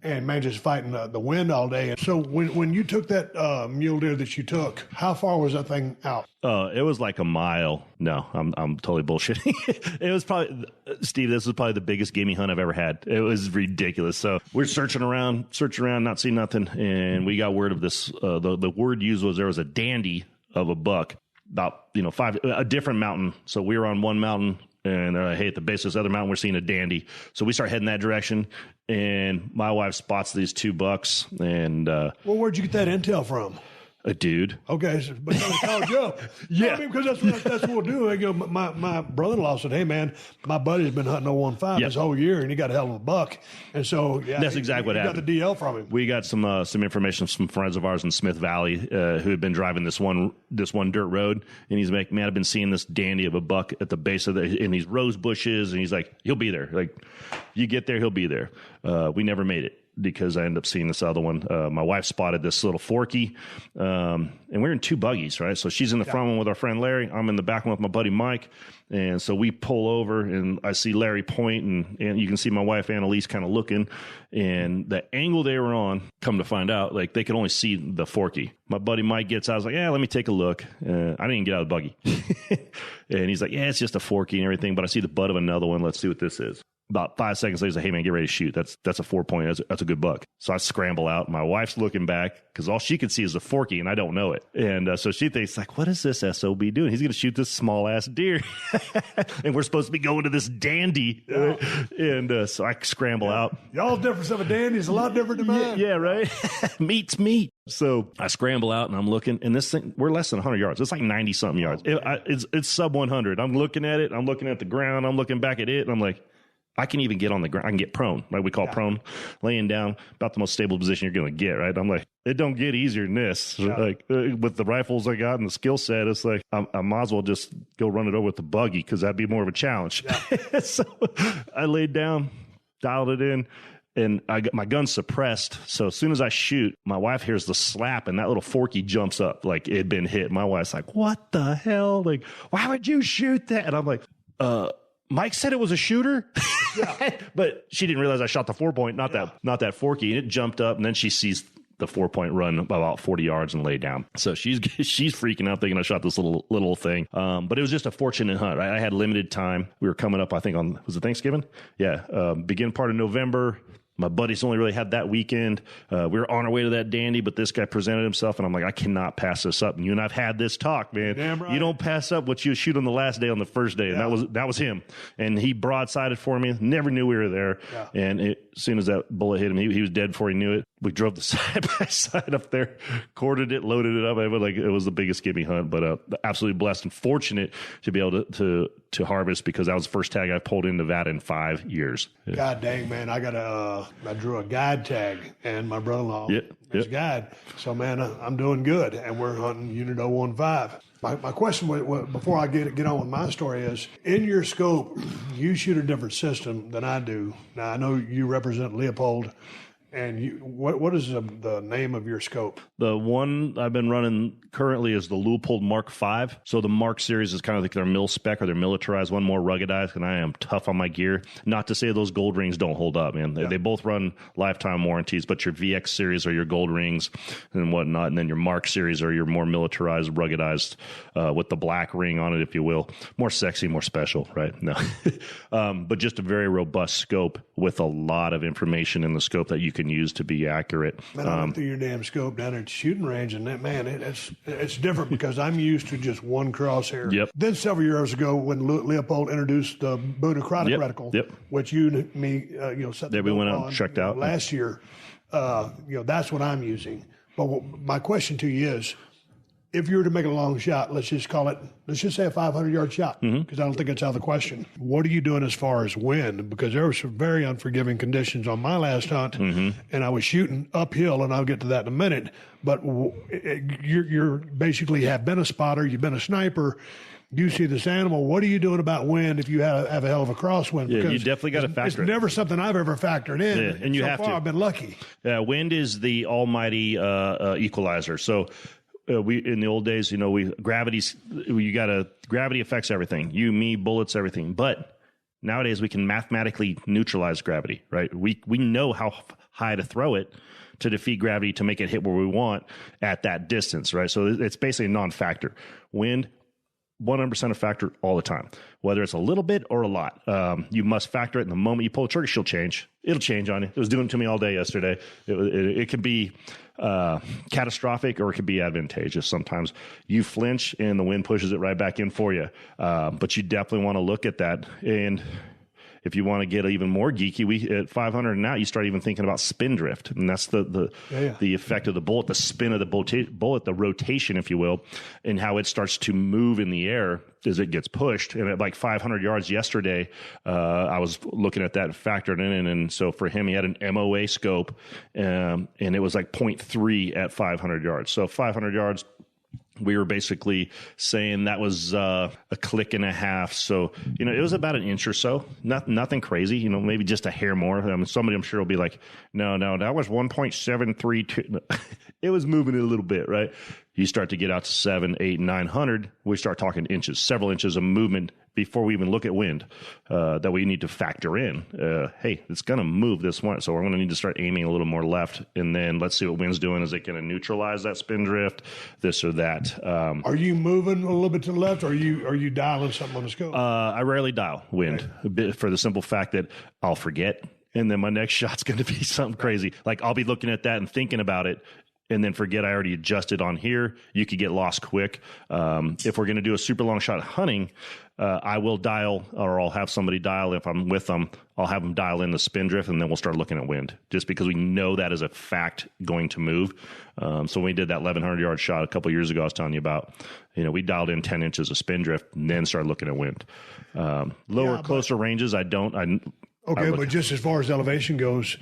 and, man, just fighting the wind all day. And so when you took that mule deer that you took, how far was that thing out? It was like a mile. No, I'm totally bullshitting. It was probably, Steve, this was probably the biggest gimme hunt I've ever had. It was ridiculous. So we're searching around, not seeing nothing. And we got word of this. The word used was there was a dandy of a buck about, a different mountain. So we were on one mountain, and hey, at the base of this other mountain, we're seeing a dandy. So we start heading that direction, and my wife spots these two bucks. And well, where'd you get that intel from? A dude. Okay, but you called you up. Yeah. I mean, because that's what we'll do. My brother-in-law said, hey, man, my buddy's been hunting 015 this whole year, and he got a hell of a buck. And so, yeah. That's exactly what happened. Got the DL from him. We got some information from friends of ours in Smith Valley who had been driving this one dirt road, and he's like, man, I've been seeing this dandy of a buck at the base of in these rose bushes, and he's like, he'll be there. Like, you get there, he'll be there. We never made it, because I ended up seeing this other one. My wife spotted this little forky, and we're in two buggies, right? So she's in the front one with our friend Larry. I'm in the back one with my buddy Mike. And so we pull over, and I see Larry point, and you can see my wife Annalise kind of looking. And the angle they were on, come to find out, like, they could only see the forky. My buddy Mike gets out. I was like, yeah, let me take a look. I didn't even get out of the buggy. And he's like, yeah, it's just a forky and everything, but I see the butt of another one. Let's see what this is. About 5 seconds later, he's like, hey, man, get ready to shoot. That's a 4-point. That's a good buck. So I scramble out. My wife's looking back because all she can see is the forky, and I don't know it. And so she thinks, like, what is this SOB doing? He's going to shoot this small-ass deer. And we're supposed to be going to this dandy. Yeah. And so I scramble out. Y'all's difference of a dandy is a lot different than mine. Yeah, right? Meat's meat. So I scramble out, and I'm looking, and this thing, we're less than 100 yards. It's like 90-something yards. It's sub 100. I'm looking at it. I'm looking at the ground. I'm looking back at it, and I'm like, I can even get on the ground. I can get prone, right? We call prone, laying down, about the most stable position you're going to get, right? I'm like, it don't get easier than this. Yeah. Like, with the rifles I got and the skill set, it's like, I might as well just go run it over with the buggy, because that'd be more of a challenge. Yeah. So I laid down, dialed it in, and I got my gun suppressed. So as soon as I shoot, my wife hears the slap, and that little forky jumps up like it had been hit. My wife's like, what the hell? Like, why would you shoot that? And I'm like, Mike said it was a shooter, but she didn't realize I shot the 4-point, not that forky. And it jumped up, and then she sees the 4-point run about 40 yards and lay down. So she's freaking out, thinking I shot this little thing. But it was just a fortunate hunt, right? I had limited time. We were coming up, I think, was it Thanksgiving? Yeah, begin part of November. My buddies only really had that weekend. We were on our way to that dandy, but this guy presented himself, and I'm like, I cannot pass this up. And you and I've had this talk, man. Damn right. You don't pass up what you shoot on the last day on the first day. Yeah. And that was him. And he broadsided for me. Never knew we were there. Yeah. And as soon as that bullet hit him, he was dead before he knew it. We drove the side by side up there, corded it, loaded it up. It was the biggest gimme hunt, but absolutely blessed and fortunate to be able to harvest, because that was the first tag I pulled in Nevada in 5 years. Yeah. God dang, man. I drew a guide tag, and my brother-in-law is a guide. So, man, I'm doing good, and we're hunting Unit 015. My question before I get on with my story is, in your scope, you shoot a different system than I do. Now, I know you represent Leopold, And what is the name of your scope? The one I've been running currently is the Leupold Mark V. So the Mark series is kind of like their mil spec or their militarized one, more ruggedized, and I am tough on my gear. Not to say those gold rings don't hold up, man. They both run lifetime warranties, but your VX series are your gold rings and whatnot, and then your Mark series are your more militarized, ruggedized with the black ring on it, if you will. More sexy, more special, right? No. But just a very robust scope with a lot of information in the scope that you can use to be accurate. Man, I went through your damn scope down at the shooting range, and that, man, it's different because I'm used to just one crosshair. Yep. Then several years ago, when Leopold introduced the monochronic reticle, which you and me, set the we went out on, and checked out last year. That's what I'm using. But my question to you is, if you were to make a long shot, let's just say a 500-yard shot, because I don't think it's out of the question. What are you doing as far as wind? Because there were some very unforgiving conditions on my last hunt, and I was shooting uphill, and I'll get to that in a minute. But you're basically have been a spotter, you've been a sniper. You see this animal. What are you doing about wind if you have a hell of a crosswind? Yeah, because you definitely got to factor it. It's never something I've ever factored in. Yeah, and you have to. I've been lucky. Yeah, wind is the almighty equalizer. So we in the old days, gravity affects everything. You, me, bullets, everything. But nowadays we can mathematically neutralize gravity, right? We know how high to throw it to defeat gravity to make it hit where we want at that distance, right? So it's basically a non-factor. Wind, 100% a factor all the time, whether it's a little bit or a lot. You must factor it. In the moment you pull the trigger, she'll change. It'll change on you. It was doing it to me all day yesterday. It could be catastrophic or it could be advantageous. Sometimes you flinch and the wind pushes it right back in for you. But you definitely want to look at that. And if you want to get even more geeky, at 500 and out, you start even thinking about spin drift. And that's the effect of the bullet, the spin of the bullet, the rotation, if you will, and how it starts to move in the air as it gets pushed. And at like 500 yards yesterday, I was looking at that and factored in. And so for him, he had an MOA scope, and it was like 0.3 at 500 yards. So 500 yards, we were basically saying that was a click and a half. So, it was about an inch or so. Nothing crazy, maybe just a hair more. Somebody I'm sure will be like, no, that was 1.732. It was moving it a little bit, right? You start to get out to 700, 800, 900. We start talking inches, several inches of movement before we even look at wind that we need to factor in. Hey, it's going to move this one, so we're going to need to start aiming a little more left, and then let's see what wind's doing. Is it going to neutralize that spin drift, this or that? Are you moving a little bit to the left, or are you dialing something on the scope? I rarely dial wind, for the simple fact that I'll forget, and then my next shot's going to be something crazy. Like I'll be looking at that and thinking about it, and then forget I already adjusted on here. You could get lost quick. If we're going to do a super long shot hunting, I will dial, or I'll have somebody dial. If I'm with them, I'll have them dial in the spin drift, and then we'll start looking at wind, just because we know that is a fact going to move. So when we did that 1,100-yard shot a couple years ago, I was telling you about, we dialed in 10 inches of spin drift and then started looking at wind. Closer ranges, I don't. But just as far as elevation goes,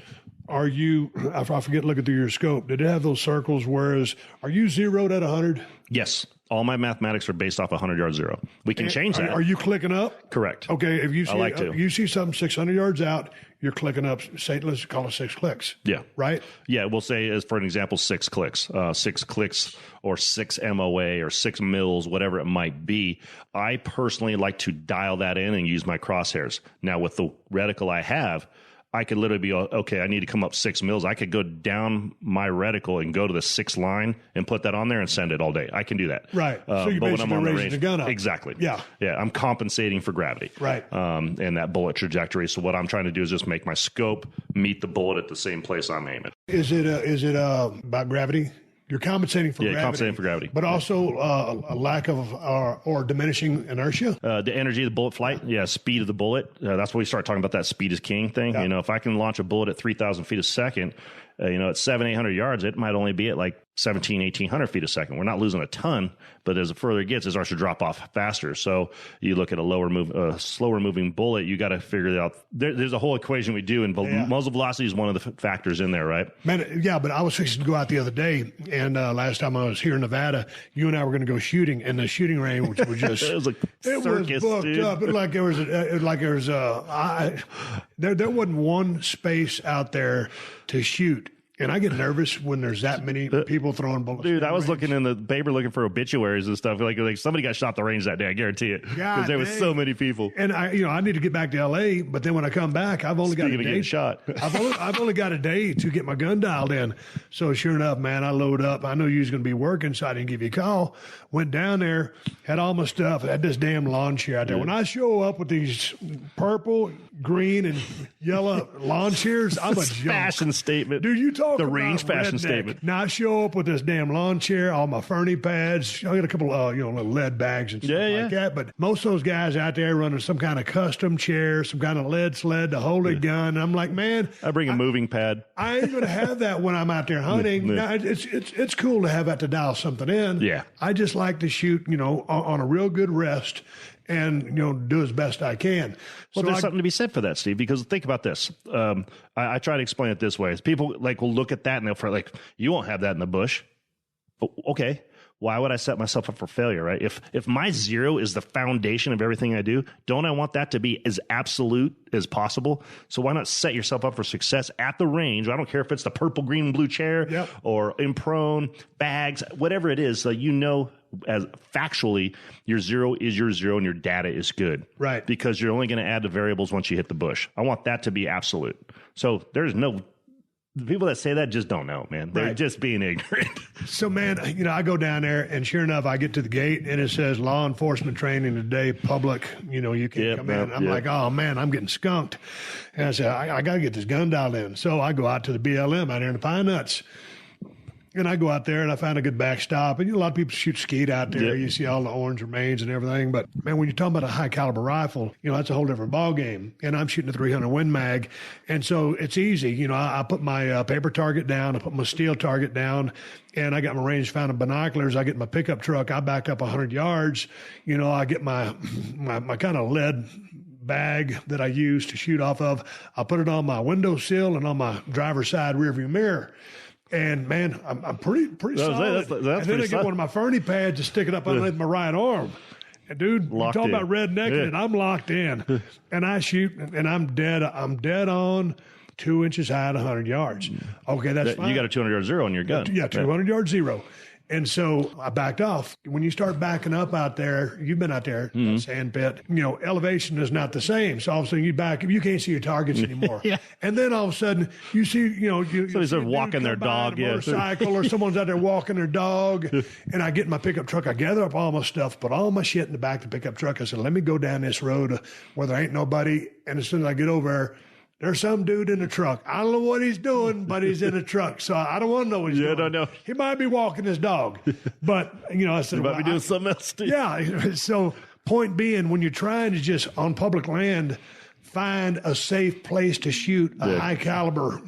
are you, I forget looking through your scope, did it have those circles, are you zeroed at 100? Yes. All my mathematics are based off 100-yard zero. We can change that. Are you clicking up? Correct. Okay, if you see, I like to. You see something 600 yards out, you're clicking up, say, let's call it 6 clicks. Yeah. Right? Yeah, we'll say, as for an example, 6 clicks. 6 clicks or 6 MOA or 6 mils, whatever it might be. I personally like to dial that in and use my crosshairs. Now, with the reticle I have, I could literally be, okay, I need to come up 6 mils. I could go down my reticle and go to the 6 line and put that on there and send it all day. I can do that. Right. So you're basically raising the gun up. Exactly. Yeah. Yeah. I'm compensating for gravity. Right. And that bullet trajectory. So what I'm trying to do is just make my scope meet the bullet at the same place I'm aiming. Is it about gravity? You're compensating for gravity. Yeah, compensating for gravity. But also a lack of or diminishing inertia? The energy of the bullet flight. Yeah, speed of the bullet. That's what we start talking about, that speed is king thing. Yeah. If I can launch a bullet at 3,000 feet a second, at 700-800 yards, it might only be at like 1,700-1,800 feet a second. We're not losing a ton, but as it further gets, it starts to drop off faster. So you look at a slower moving bullet, you got to figure it out. There's a whole equation we do, and muzzle velocity is one of the factors in there, right? Man, yeah, but I was fixing to go out the other day, and last time I was here in Nevada, you and I were going to go shooting, and the shooting range was just it was like it circus, was booked dude. up. Like there was There wasn't one space out there to shoot. And I get nervous when there's that many people throwing bullets. Dude, I was looking in the paper looking for obituaries and stuff. Like somebody got shot at the range that day. I guarantee it, because there was so many people. And I need to get back to L.A. But then when I come back, I've only got a day. Shot. I've only got a day to get my gun dialed in. So sure enough, man, I load up. I knew you was going to be working, so I didn't give you a call. Went down there, had all my stuff, had this damn lawn chair out there. When I show up with these purple, green, and yellow lawn chairs, I'm a junk. Fashion statement. Dude, you talk the about range fashion redneck. statement. Now I show up with this damn lawn chair, all my ferny pads. I got a couple of little lead bags and stuff like that. But most of those guys out there running some kind of custom chair, some kind of lead sled to hold a gun. And I'm like, man, I bring a moving pad. I ain't going to have that when I'm out there hunting. Now, it's cool to have that to dial something in. Yeah. I just like to shoot, on a real good rest and, do as best I can. Well, there's something to be said for that, Steve, because think about this. I try to explain it this way. People will look at that and they'll feel like, you won't have that in the bush. But, okay. Why would I set myself up for failure, right? If my zero is the foundation of everything I do, don't I want that to be as absolute as possible? So why not set yourself up for success at the range? I don't care if it's the purple, green, and blue chair or in prone, bags, whatever it is, so as factually your zero is your zero and your data is good. Right. Because you're only going to add the variables once you hit the bush. I want that to be absolute. So there's no... The people that say that just don't know, man. They're just being ignorant. So, man, I go down there, and sure enough, I get to the gate, and it says law enforcement training today, public, you can come in. I'm like, oh, man, I'm getting skunked. And I said, I got to get this gun dialed in. So I go out to the BLM out there in the Pine Nuts. And I go out there and I find a good backstop. And a lot of people shoot skeet out there. Yep. You see all the orange remains and everything. But, man, when you're talking about a high caliber rifle, that's a whole different ball game. And I'm shooting a 300 Win Mag. And so it's easy. I put my paper target down. I put my steel target down. And I got my range-found binoculars. I get my pickup truck. I back up 100 yards. I get my kind of lead bag that I use to shoot off of. I put it on my windowsill and on my driver's side rearview mirror. And, man, I'm pretty solid. That's and then I get one of my ferny pads to stick it up underneath my right arm. And, dude, you're talking about rednecking, and I'm locked in. And I shoot, and I'm dead on 2 inches high at 100 yards. Okay, that's fine. You got a 200-yard zero on your gun. Yeah, 200-yard zero. And so I backed off. When you start backing up out there, you've been out there, sand pit, elevation is not the same. So all of a sudden you back up, you can't see your targets anymore. And then all of a sudden you see, somebody's walking their dog, motorcycle, or someone's out there walking their dog. And I get in my pickup truck, I gather up all my stuff, put all my shit in the back of the pickup truck. I said, let me go down this road where there ain't nobody. And as soon as I get over there, there's some dude in the truck. I don't know what he's doing, but he's in a truck. So I don't want to know what he's doing. I don't know. He might be walking his dog. But, I said, he might be doing something else, too. Yeah. So point being, when you're trying to just, on public land, find a safe place to shoot a high caliber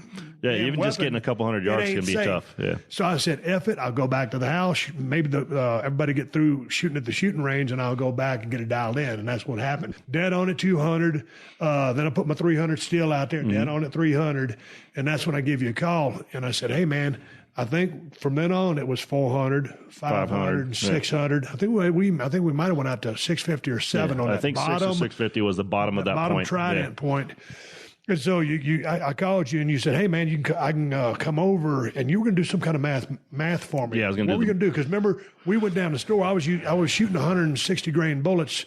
even weapon, just getting a couple hundred yards can be safe. tough. Yeah. So I said, F it, I'll go back to the house. Maybe everybody get through shooting at the shooting range, and I'll go back and get it dialed in. And that's what happened. Dead on at 200. Then I put my 300 steel out there, dead on at 300. And that's when I give you a call. And I said, hey, man, I think from then on it was 400, 500, 600. I think we might have went out to 650 or 7 on that bottom. I think 650 was the bottom of that bottom point. Trident point. And so I called you and you said, hey, man, I can come over, and you were going to do some kind of math for me. Yeah, I was going to do What were you going to do? Because remember, we went down to the store. I was shooting 160 grain bullets,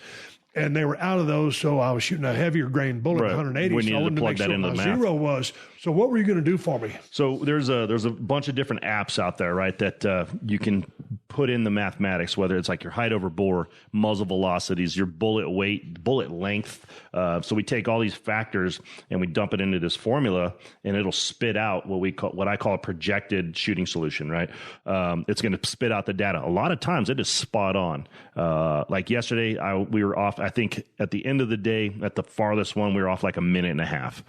and they were out of those, so I was shooting a heavier grain bullet, 180. We needed to plug that into the math. Zero was. So what were you going to do for me? So there's a bunch of different apps out there, right, that you can put in the mathematics, whether it's like your height over bore, muzzle velocities, your bullet weight, bullet length. So we take all these factors and we dump it into this formula, and it'll spit out what I call a projected shooting solution, right? It's going to spit out the data. A lot of times it is spot on. Like yesterday, we were off, I think at the end of the day, at the farthest one, we were off like a minute and a half.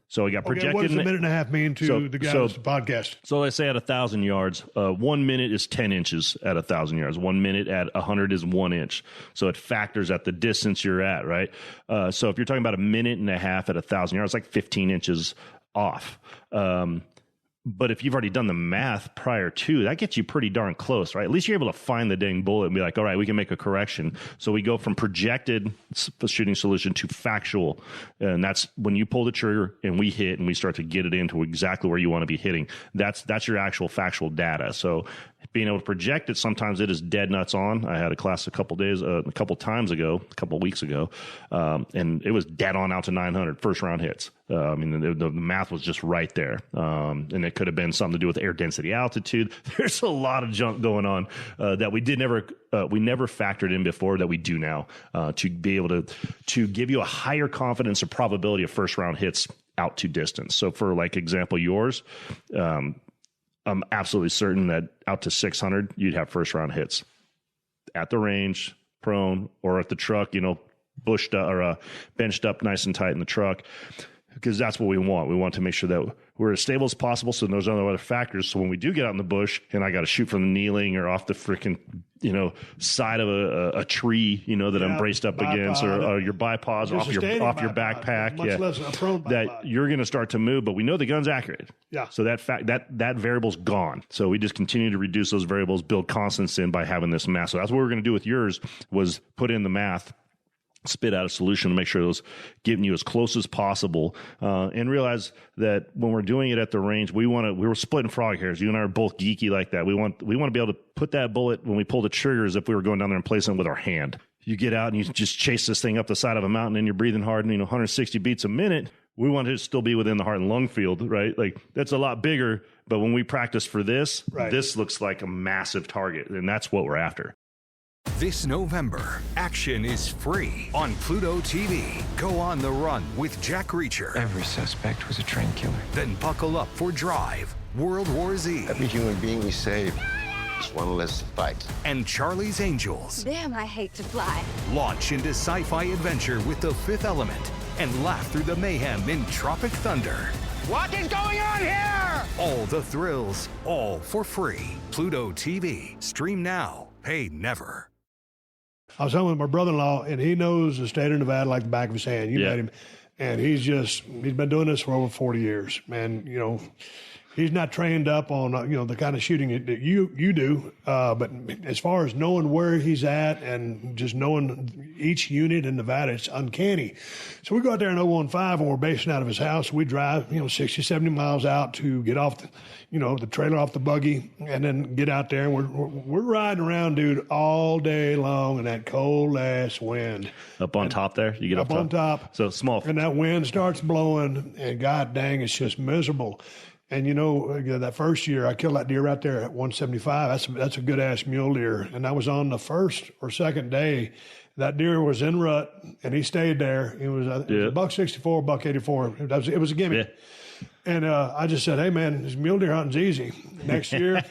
So we got projected. What does a minute and a half mean to the guys on the podcast? So let's say at 1,000 yards, 1 minute is 10 inches at 1,000 yards. 1 minute at 100 is 1 inch. So it factors at the distance you're at, right? So if you're talking about a minute and a half at 1,000 yards, like 15 inches off. But if you've already done the math prior to, that gets you pretty darn close, right? At least you're able to find the dang bullet and be like, all right, we can make a correction. So we go from projected shooting solution to factual. And that's when you pull the trigger and we hit and we start to get it into exactly where you want to be hitting. That's your actual factual data. So being able to project it, sometimes it is dead nuts on. I had a class a couple weeks ago, and it was dead on out to 900 first round hits. I mean, the math was just right there. And it could have been something to do with air density, altitude. There's a lot of junk going on that we never factored in before that we do now to be able to give you a higher confidence or probability of first round hits out to distance. So for like example, yours, I'm absolutely certain that out to 600, you'd have first round hits at the range, prone, or at the truck, bushed up or benched up nice and tight in the truck, because that's what we want. We want to make sure that we're as stable as possible. So there's other factors. So when we do get out in the bush and I got to shoot from the kneeling or off the freaking, side of a tree, that I'm braced up against, or your bipod off your backpack, that you're going to start to move, but we know the gun's accurate. Yeah. So that variable's gone. So we just continue to reduce those variables, build constants in by having this math. So that's what we're going to do with yours, was put in the math, spit out a solution to make sure it was getting you as close as possible, and realize that when we're doing it at the range, we were splitting frog hairs. You and I are both geeky like that. We want to be able to put that bullet when we pull the trigger as if we were going down there and placing it with our hand. You get out and you just chase this thing up the side of a mountain and you're breathing hard and 160 beats a minute. We want it to still be within the heart and lung field, right? Like that's a lot bigger. But when we practice for this, This looks like a massive target, and that's what we're after. This November, action is free on Pluto TV. Go on the run with Jack Reacher. Every suspect was a trained killer. Then buckle up for Drive, World War Z. Every human being we save is one less to fight. And Charlie's Angels. Damn, I hate to fly. Launch into sci-fi adventure with The Fifth Element and laugh through the mayhem in Tropic Thunder. What is going on here? All the thrills, all for free. Pluto TV. Stream now. Pay never. I was home with my brother-in-law, and he knows the state of Nevada like the back of his hand. You met him. And he's been doing this for over 40 years. Man, he's not trained up on, the kind of shooting that you do. But as far as knowing where he's at and just knowing each unit in Nevada, it's uncanny. So we go out there in 015 and we're basing out of his house. We drive, 60, 70 miles out to get off the trailer off the buggy and then get out there. And we're riding around, dude, all day long in that cold ass wind. Up on top there? You get up on top. So small. And that wind starts blowing and god dang, it's just miserable. And that first year I killed that deer right there at 175. That's a good ass mule deer. And I was on the first or second day. That deer was in rut and he stayed there. It was a $164, $184. It was a gimme. Yeah. And I just said, hey, man, this mule deer hunting's easy. Next year,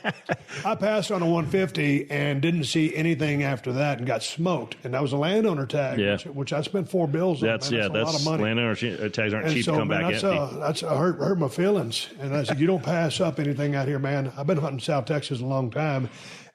I passed on a 150 and didn't see anything after that and got smoked. And that was a landowner tag, which I spent $4 bills on. That's a lot of money. Landowner tags aren't cheap to come back empty. That's hurt my feelings. And I said, you don't pass up anything out here, man. I've been hunting South Texas a long time.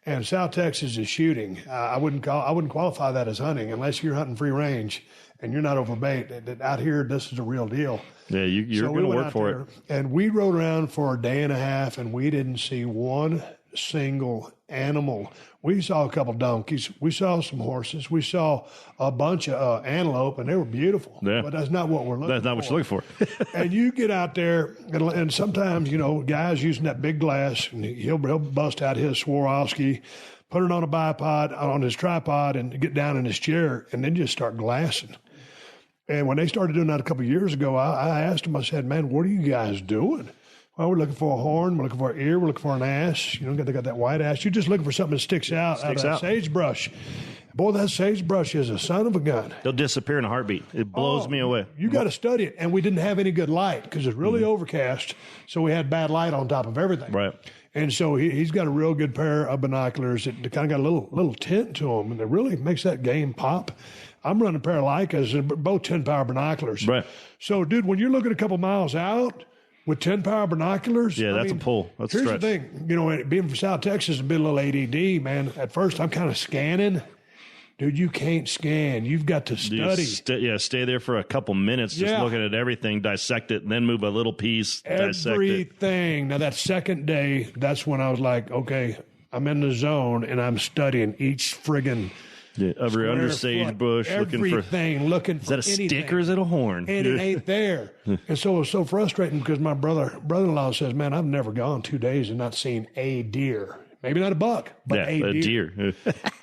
And South Texas is shooting. I wouldn't qualify that as hunting unless you're hunting free range and you're not over bait. Out here, this is a real deal. Yeah, you're going to work for it. And we rode around for a day and a half, and we didn't see one single animal. We saw a couple donkeys. We saw some horses. We saw a bunch of antelope, and they were beautiful. Yeah. But that's not what we're looking for. That's not what you're looking for. And you get out there, and sometimes, guys using that big glass, and he'll bust out his Swarovski, put it on a bipod, on his tripod, and get down in his chair, and then just start glassing. And when they started doing that a couple of years ago, I asked them, I said, man, what are you guys doing? Well, we're looking for a horn, we're looking for an ear, we're looking for an ass. They got that white ass. You're just looking for something that sticks out of that sagebrush. Boy, that sagebrush is a son of a gun. They'll disappear in a heartbeat. It blows me away. You got to study it. And we didn't have any good light because it's really overcast. So we had bad light on top of everything. Right. And so he's got a real good pair of binoculars that kind of got a little tint to them, and it really makes that game pop. I'm running a pair of Leicas, both 10-power binoculars. Right. So, dude, when you're looking a couple miles out with 10-power binoculars, that's a pull. That's here's a stretch. the thing, being from South Texas and being a little ADD, man. At first, I'm kind of scanning dude, you can't scan. You've got to study. Stay there for a couple minutes, just looking at everything, dissect it, and then move a little piece, dissect it. Everything. Now, that second day, that's when I was like, okay, I'm in the zone, and I'm studying each friggin' every under sagebrush, looking for is that a stick or is it a horn? And it ain't there. And so it was so frustrating because my brother-in-law says, man, I've never gone 2 days and not seen a deer. Maybe not a buck, but a deer.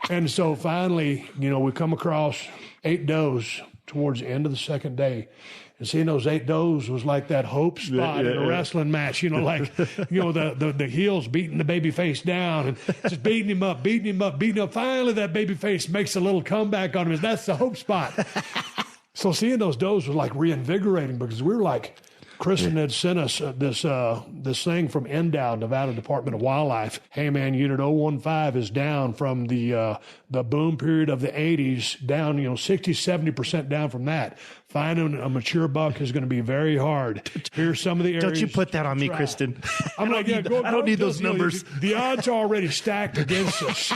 And so finally, we come across 8 does towards the end of the second day. And seeing those 8 does was like that hope spot in a wrestling match, the heels beating the baby face down and just beating him up. Finally, that baby face makes a little comeback on him. That's the hope spot. So seeing those does was like reinvigorating because we were like, Kristen had sent us this thing from NDOW, Nevada Department of Wildlife. Hey, man, Unit 015 is down from the boom period of the 80s, down, 60, 70% down from that. Finding a mature buck is going to be very hard. Here's some of the areas. Don't you put that on me, Kristen. I'm like, I don't need those numbers. The odds are already stacked against us.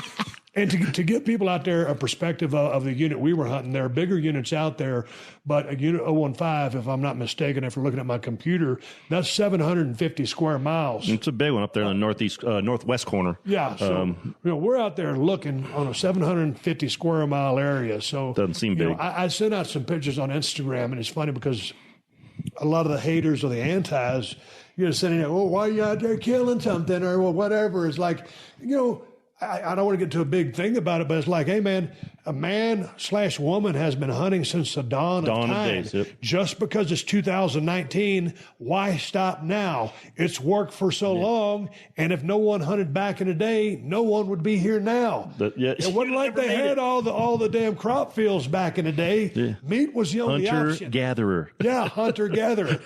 And to give people out there a perspective of the unit we were hunting, there are bigger units out there, but a unit 015, if I'm not mistaken, if you're looking at my computer, that's 750 square miles. It's a big one up there in the northwest corner. Yeah, so we're out there looking on a 750 square mile area. So doesn't seem big. I sent out some pictures on Instagram, and it's funny because a lot of the haters or the antis, sitting there, well, why are you out there killing something or whatever? It's like, I don't want to get to a big thing about it, but it's like, hey, man, a man/woman has been hunting since the dawn of time. Days, yep. Just because it's 2019, why stop now? It's worked for so long, and if no one hunted back in the day, no one would be here now. It wasn't like they had all the damn crop fields back in the day. Yeah. Meat was the only option. Hunter-gatherer. Yeah, hunter-gatherer.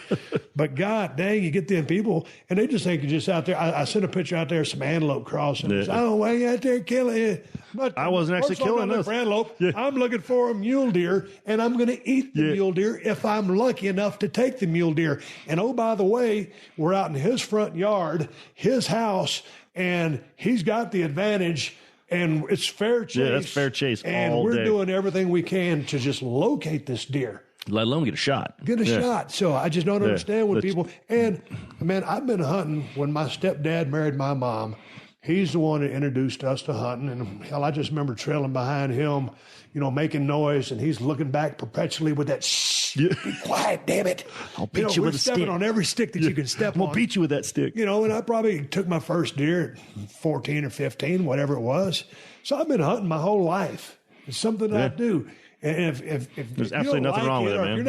But God dang, you get them people, and they just think you're just out there. I sent a picture out there, some antelope crossing. Oh, why you out there killing it? I wasn't actually killing this. Antelope. Yeah. I'm looking for a mule deer, and I'm going to eat the mule deer if I'm lucky enough to take the mule deer. And oh, by the way, we're out in his front yard, his house, and he's got the advantage. And it's fair chase. Yeah, that's fair chase all day. And we're doing everything we can to just locate this deer. Let alone get a shot. Shot. So I just don't understand when people. And man, I've been hunting when my stepdad married my mom. He's the one that introduced us to hunting. And hell, I just remember trailing behind him, making noise. And he's looking back perpetually with that, shh, be quiet, damn it. I'll beat you with a stick. We're stepping on every stick that you can step on. I'm going to beat you with that stick. And I probably took my first deer at 14 or 15, whatever it was. So I've been hunting my whole life. It's something that I do. And if there's absolutely nothing wrong with it, man.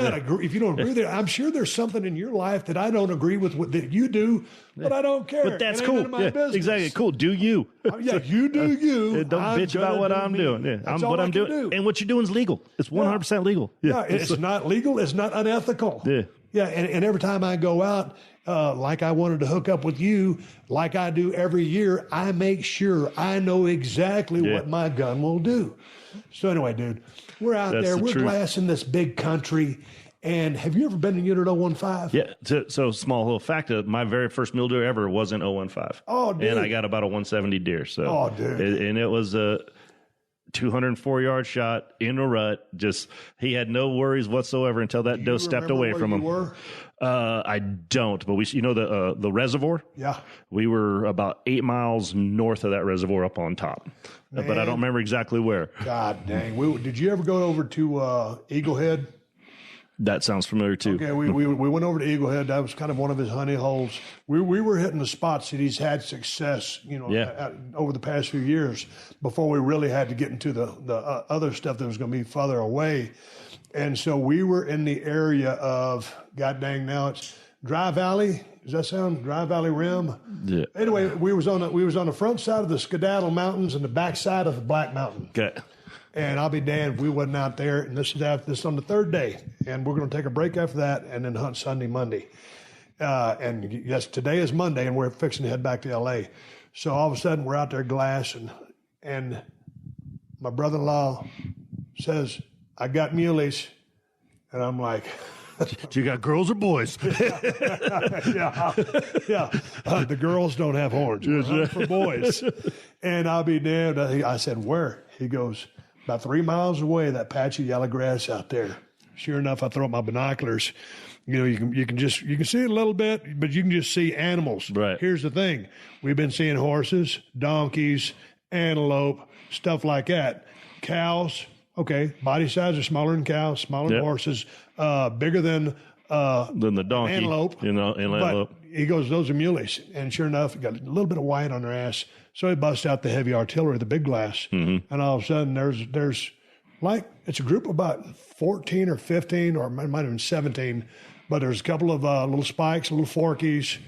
If you don't agree with it, I'm sure there's something in your life that I don't agree with that you do, but I don't care. But that's cool. Exactly. Cool. Do you? You do you. Don't bitch about what I'm doing. Yeah, that's what I'm doing. And what you're doing is legal. It's 100% legal. Yeah, it's not legal. It's not unethical. Yeah. Yeah, and every time I go out, like I wanted to hook up with you, like I do every year, I make sure I know exactly what my gun will do. So anyway, dude, we're out there. We're glassing this big country. And have you ever been in Unit 015? Yeah. So small little fact, my very first mule deer ever was in 015. Oh, dude. And I got about a 170 deer. So, dude. And it was a 204-yard shot in a rut. Just, he had no worries whatsoever until that doe stepped away from him. Were? I don't, but we, the reservoir? Yeah. We were about 8 miles north of that reservoir up on top. Man. But I don't remember exactly where. God dang. Did you ever go over to Eagle Head? That sounds familiar too. Okay, we went over to Eagle Head. That was kind of one of his honey holes. We were hitting the spots that he's had success, over the past few years before we really had to get into the other stuff that was going to be farther away. And so we were in the area of, god dang, now it's Dry Valley. Does that sound Dry Valley Rim? Yeah. Anyway, we was on the front side of the Skedaddle Mountains and the back side of the Black Mountain. Okay. And I'll be damned if we wasn't out there. And this is on the third day. And we're going to take a break after that and then hunt Sunday, Monday. And yes, today is Monday, and we're fixing to head back to L.A. So all of a sudden, we're out there glassing. And my brother-in-law says, I got muleys. And I'm like... You got girls or boys? Yeah. The girls don't have horns. We're hunting for boys. And I'll be damned. I said, where? He goes, about 3 miles away, that patch of yellow grass out there. Sure enough, I throw up my binoculars. You know, you can see it a little bit, but you can just see animals. Right. Here's the thing. We've been seeing horses, donkeys, antelope, stuff like that. Cows, okay, body size are smaller than cows, smaller than horses, bigger than the donkey, antelope. Antelope. But he goes, those are muleys. And sure enough, got a little bit of white on their ass. So he busts out the heavy artillery, the big glass. Mm-hmm. And all of a sudden, there's like, it's a group of about 14 or 15, or it might have been 17, but there's a couple of little spikes, little forkies,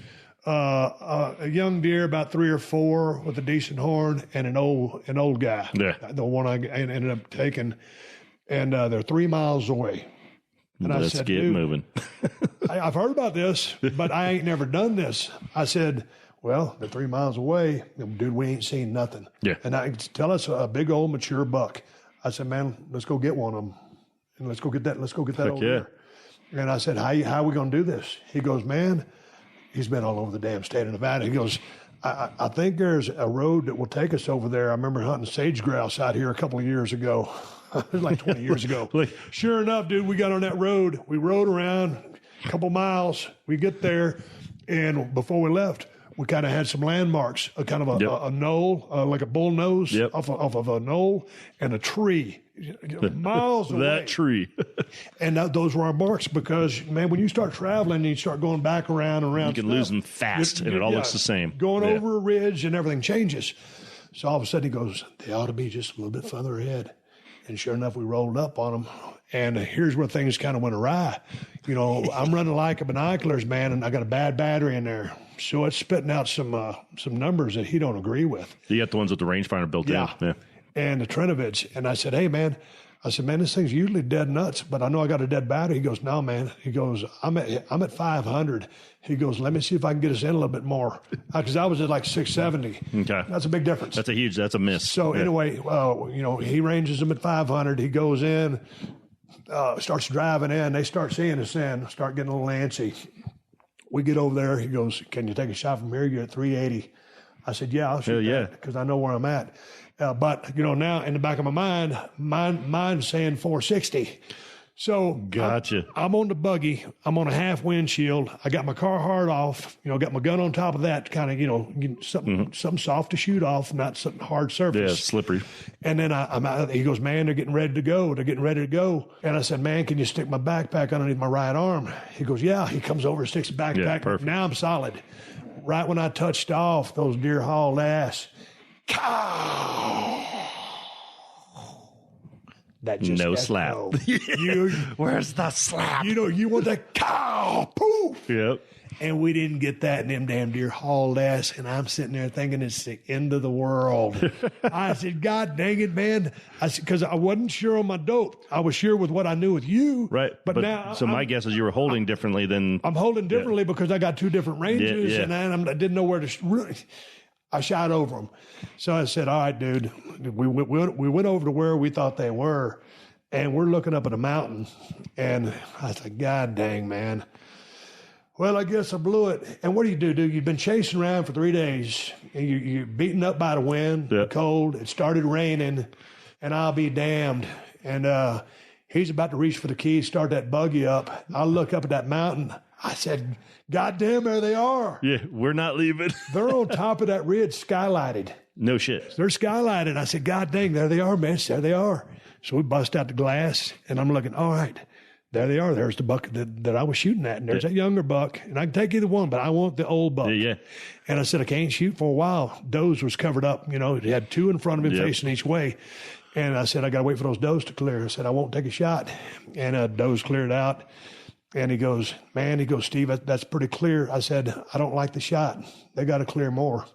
a young deer, about 3 or 4 with a decent horn, and an old guy. Yeah. The one I ended up taking. And they're 3 miles away. And Let's I said, get moving. I've heard about this, but I ain't never done this. I said, well, they're 3 miles away. Dude, we ain't seen nothing. Yeah. And I tell us a big old mature buck. I said, man, let's go get one of them. And let's go get that over there. And I said, how are we going to do this? He goes, man, he's been all over the damn state of Nevada. He goes, I think there's a road that will take us over there. I remember hunting sage grouse out here a couple of years ago. It was like 20 years ago. Sure enough, dude, we got on that road. We rode around a couple miles. We get there, and before we left, we kind of had some landmarks, a kind of a knoll, like a bull nose off of a knoll, and a tree, miles away. That tree. And those were our marks because, man, when you start traveling and you start going back around and around, you can lose them fast, and it all looks the same. Going over a ridge and everything changes. So all of a sudden he goes, they ought to be just a little bit further ahead. And sure enough, we rolled up on them. And here's where things kind of went awry. You know, I'm running like a binoculars, man, and I got a bad battery in there. So it's spitting out some numbers that he don't agree with. You got the ones with the rangefinder built in. Yeah. And the Trinovids. And I said, hey, man, this thing's usually dead nuts, but I know I got a dead battery. He goes, no, man. He goes, I'm at 500. He goes, let me see if I can get us in a little bit more. Because I was at like 670. Okay. That's a big difference. That's a miss. So anyway, he ranges them at 500. He goes in, starts driving in. They start seeing us in, start getting a little antsy. We get over there. He goes, can you take a shot from here? You're at 380. I said, yeah, I'll shoot that because I know where I'm at. But, now in the back of my mind, mine's saying 460. So gotcha. I'm on the buggy. I'm on a half windshield. I got my car hard off. Got my gun on top of that, kind of, something soft to shoot off, not something hard surface. Yeah, slippery. And then I'm out. He goes, man, they're getting ready to go. And I said, man, can you stick my backpack underneath my right arm? He goes, yeah. He comes over, sticks the backpack. Yeah, perfect. Now I'm solid. Right when I touched off, those deer hauled ass. Cow. That just no slap. Go. Where's the slap? You want that cow. Poof. Yep. And we didn't get that, and them damn deer hauled ass, and I'm sitting there thinking it's the end of the world. I said, God dang it, man. I said, because I wasn't sure on my dope. I was sure with what I knew with you. Right. But now. So my guess is you were holding differently than. I'm holding differently because I got 2 different ranges, and I didn't know where to. I shot over them. So I said, all right, dude. We went over to where we thought they were, and we're looking up at a mountain. And I said, God dang, man. Well, I guess I blew it. And what do? Dude? You've been chasing around for 3 days, and you're beaten up by the wind, the cold. It started raining, and I'll be damned. And he's about to reach for the keys, start that buggy up. I look up at that mountain. I said, God damn, there they are. Yeah, we're not leaving. They're on top of that ridge, skylighted. No shit. They're skylighted. I said, God dang, there they are, man. There they are. So we bust out the glass, and I'm looking, all right, there they are. There's the buck that I was shooting at, and there's that younger buck. And I can take either one, but I want the old buck. Yeah. And I said, I can't shoot for a while. Does was covered up. It had 2 in front of him facing each way. And I said, I got to wait for those does to clear. I said, I won't take a shot. And does cleared out. And he goes, Steve, that's pretty clear. I said, I don't like the shot. They got to clear more.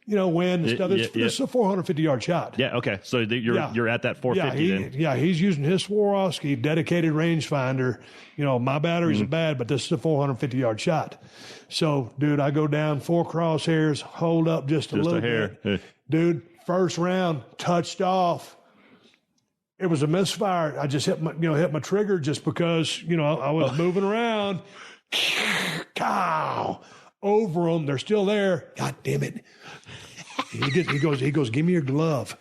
Wind and stuff. It's a 450-yard shot. Yeah, okay. So you're at that 450 then. Yeah, he's using his Swarovski dedicated rangefinder. My batteries are bad, but this is a 450-yard shot. So, dude, I go down 4 crosshairs, hold up just a little hair. bit. Dude, first round, touched off. It was a misfire. I just hit my trigger just because, I was moving around. Cow. Over them. They're still there. God damn it. He goes, give me your glove.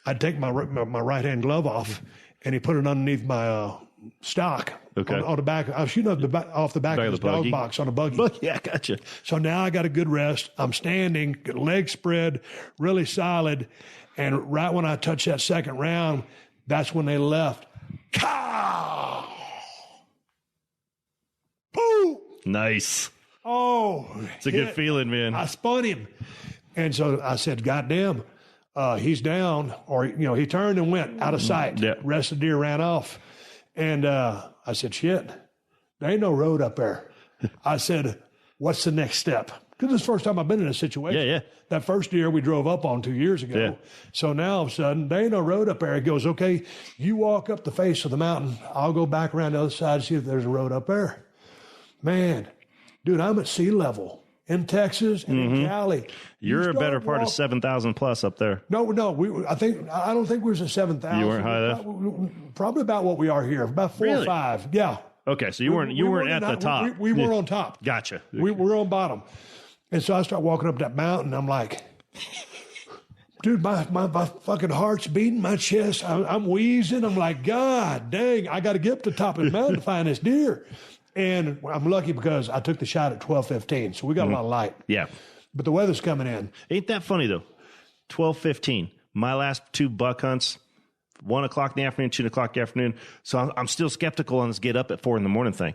I'd take my right hand glove off, and he put it underneath my stock. Okay. On the back. I was shooting off the back of his dog box on a buggy. Yeah, gotcha. So now I got a good rest. I'm standing, legs spread, really solid. And right when I touched that second round, that's when they left. Cow! Boom! Nice. Oh, it's a good feeling, man. I spun him. And so I said, goddamn, he's down. Or, he turned and went out of sight. Yeah. Rest of the deer ran off. And I said, shit, there ain't no road up there. I said, what's the next step? Because it's the first time I've been in a situation. Yeah. That first deer we drove up on 2 years ago. Yeah. So now all of a sudden, there ain't no road up there. It goes, okay, you walk up the face of the mountain. I'll go back around the other side and see if there's a road up there. Man, dude, I'm at sea level in Texas and in Cali. You're a better part of 7,000 plus up there. No. I don't think we was at 7,000. You weren't high enough? Probably about what we are here, about 4 or 5. Yeah. Okay, so you weren't at the top. We were on top. Gotcha. We were on bottom. And so I start walking up that mountain. I'm like, dude, my fucking heart's beating, my chest. I'm wheezing. I'm like, God dang, I got to get up to the top of the mountain to find this deer. And I'm lucky because I took the shot at 12:15, so we got a lot of light. Yeah. But the weather's coming in. Ain't that funny, though? 12:15. My last 2 buck hunts, 1 o'clock in the afternoon, 2 o'clock in the afternoon. So I'm still skeptical on this get up at 4 in the morning thing.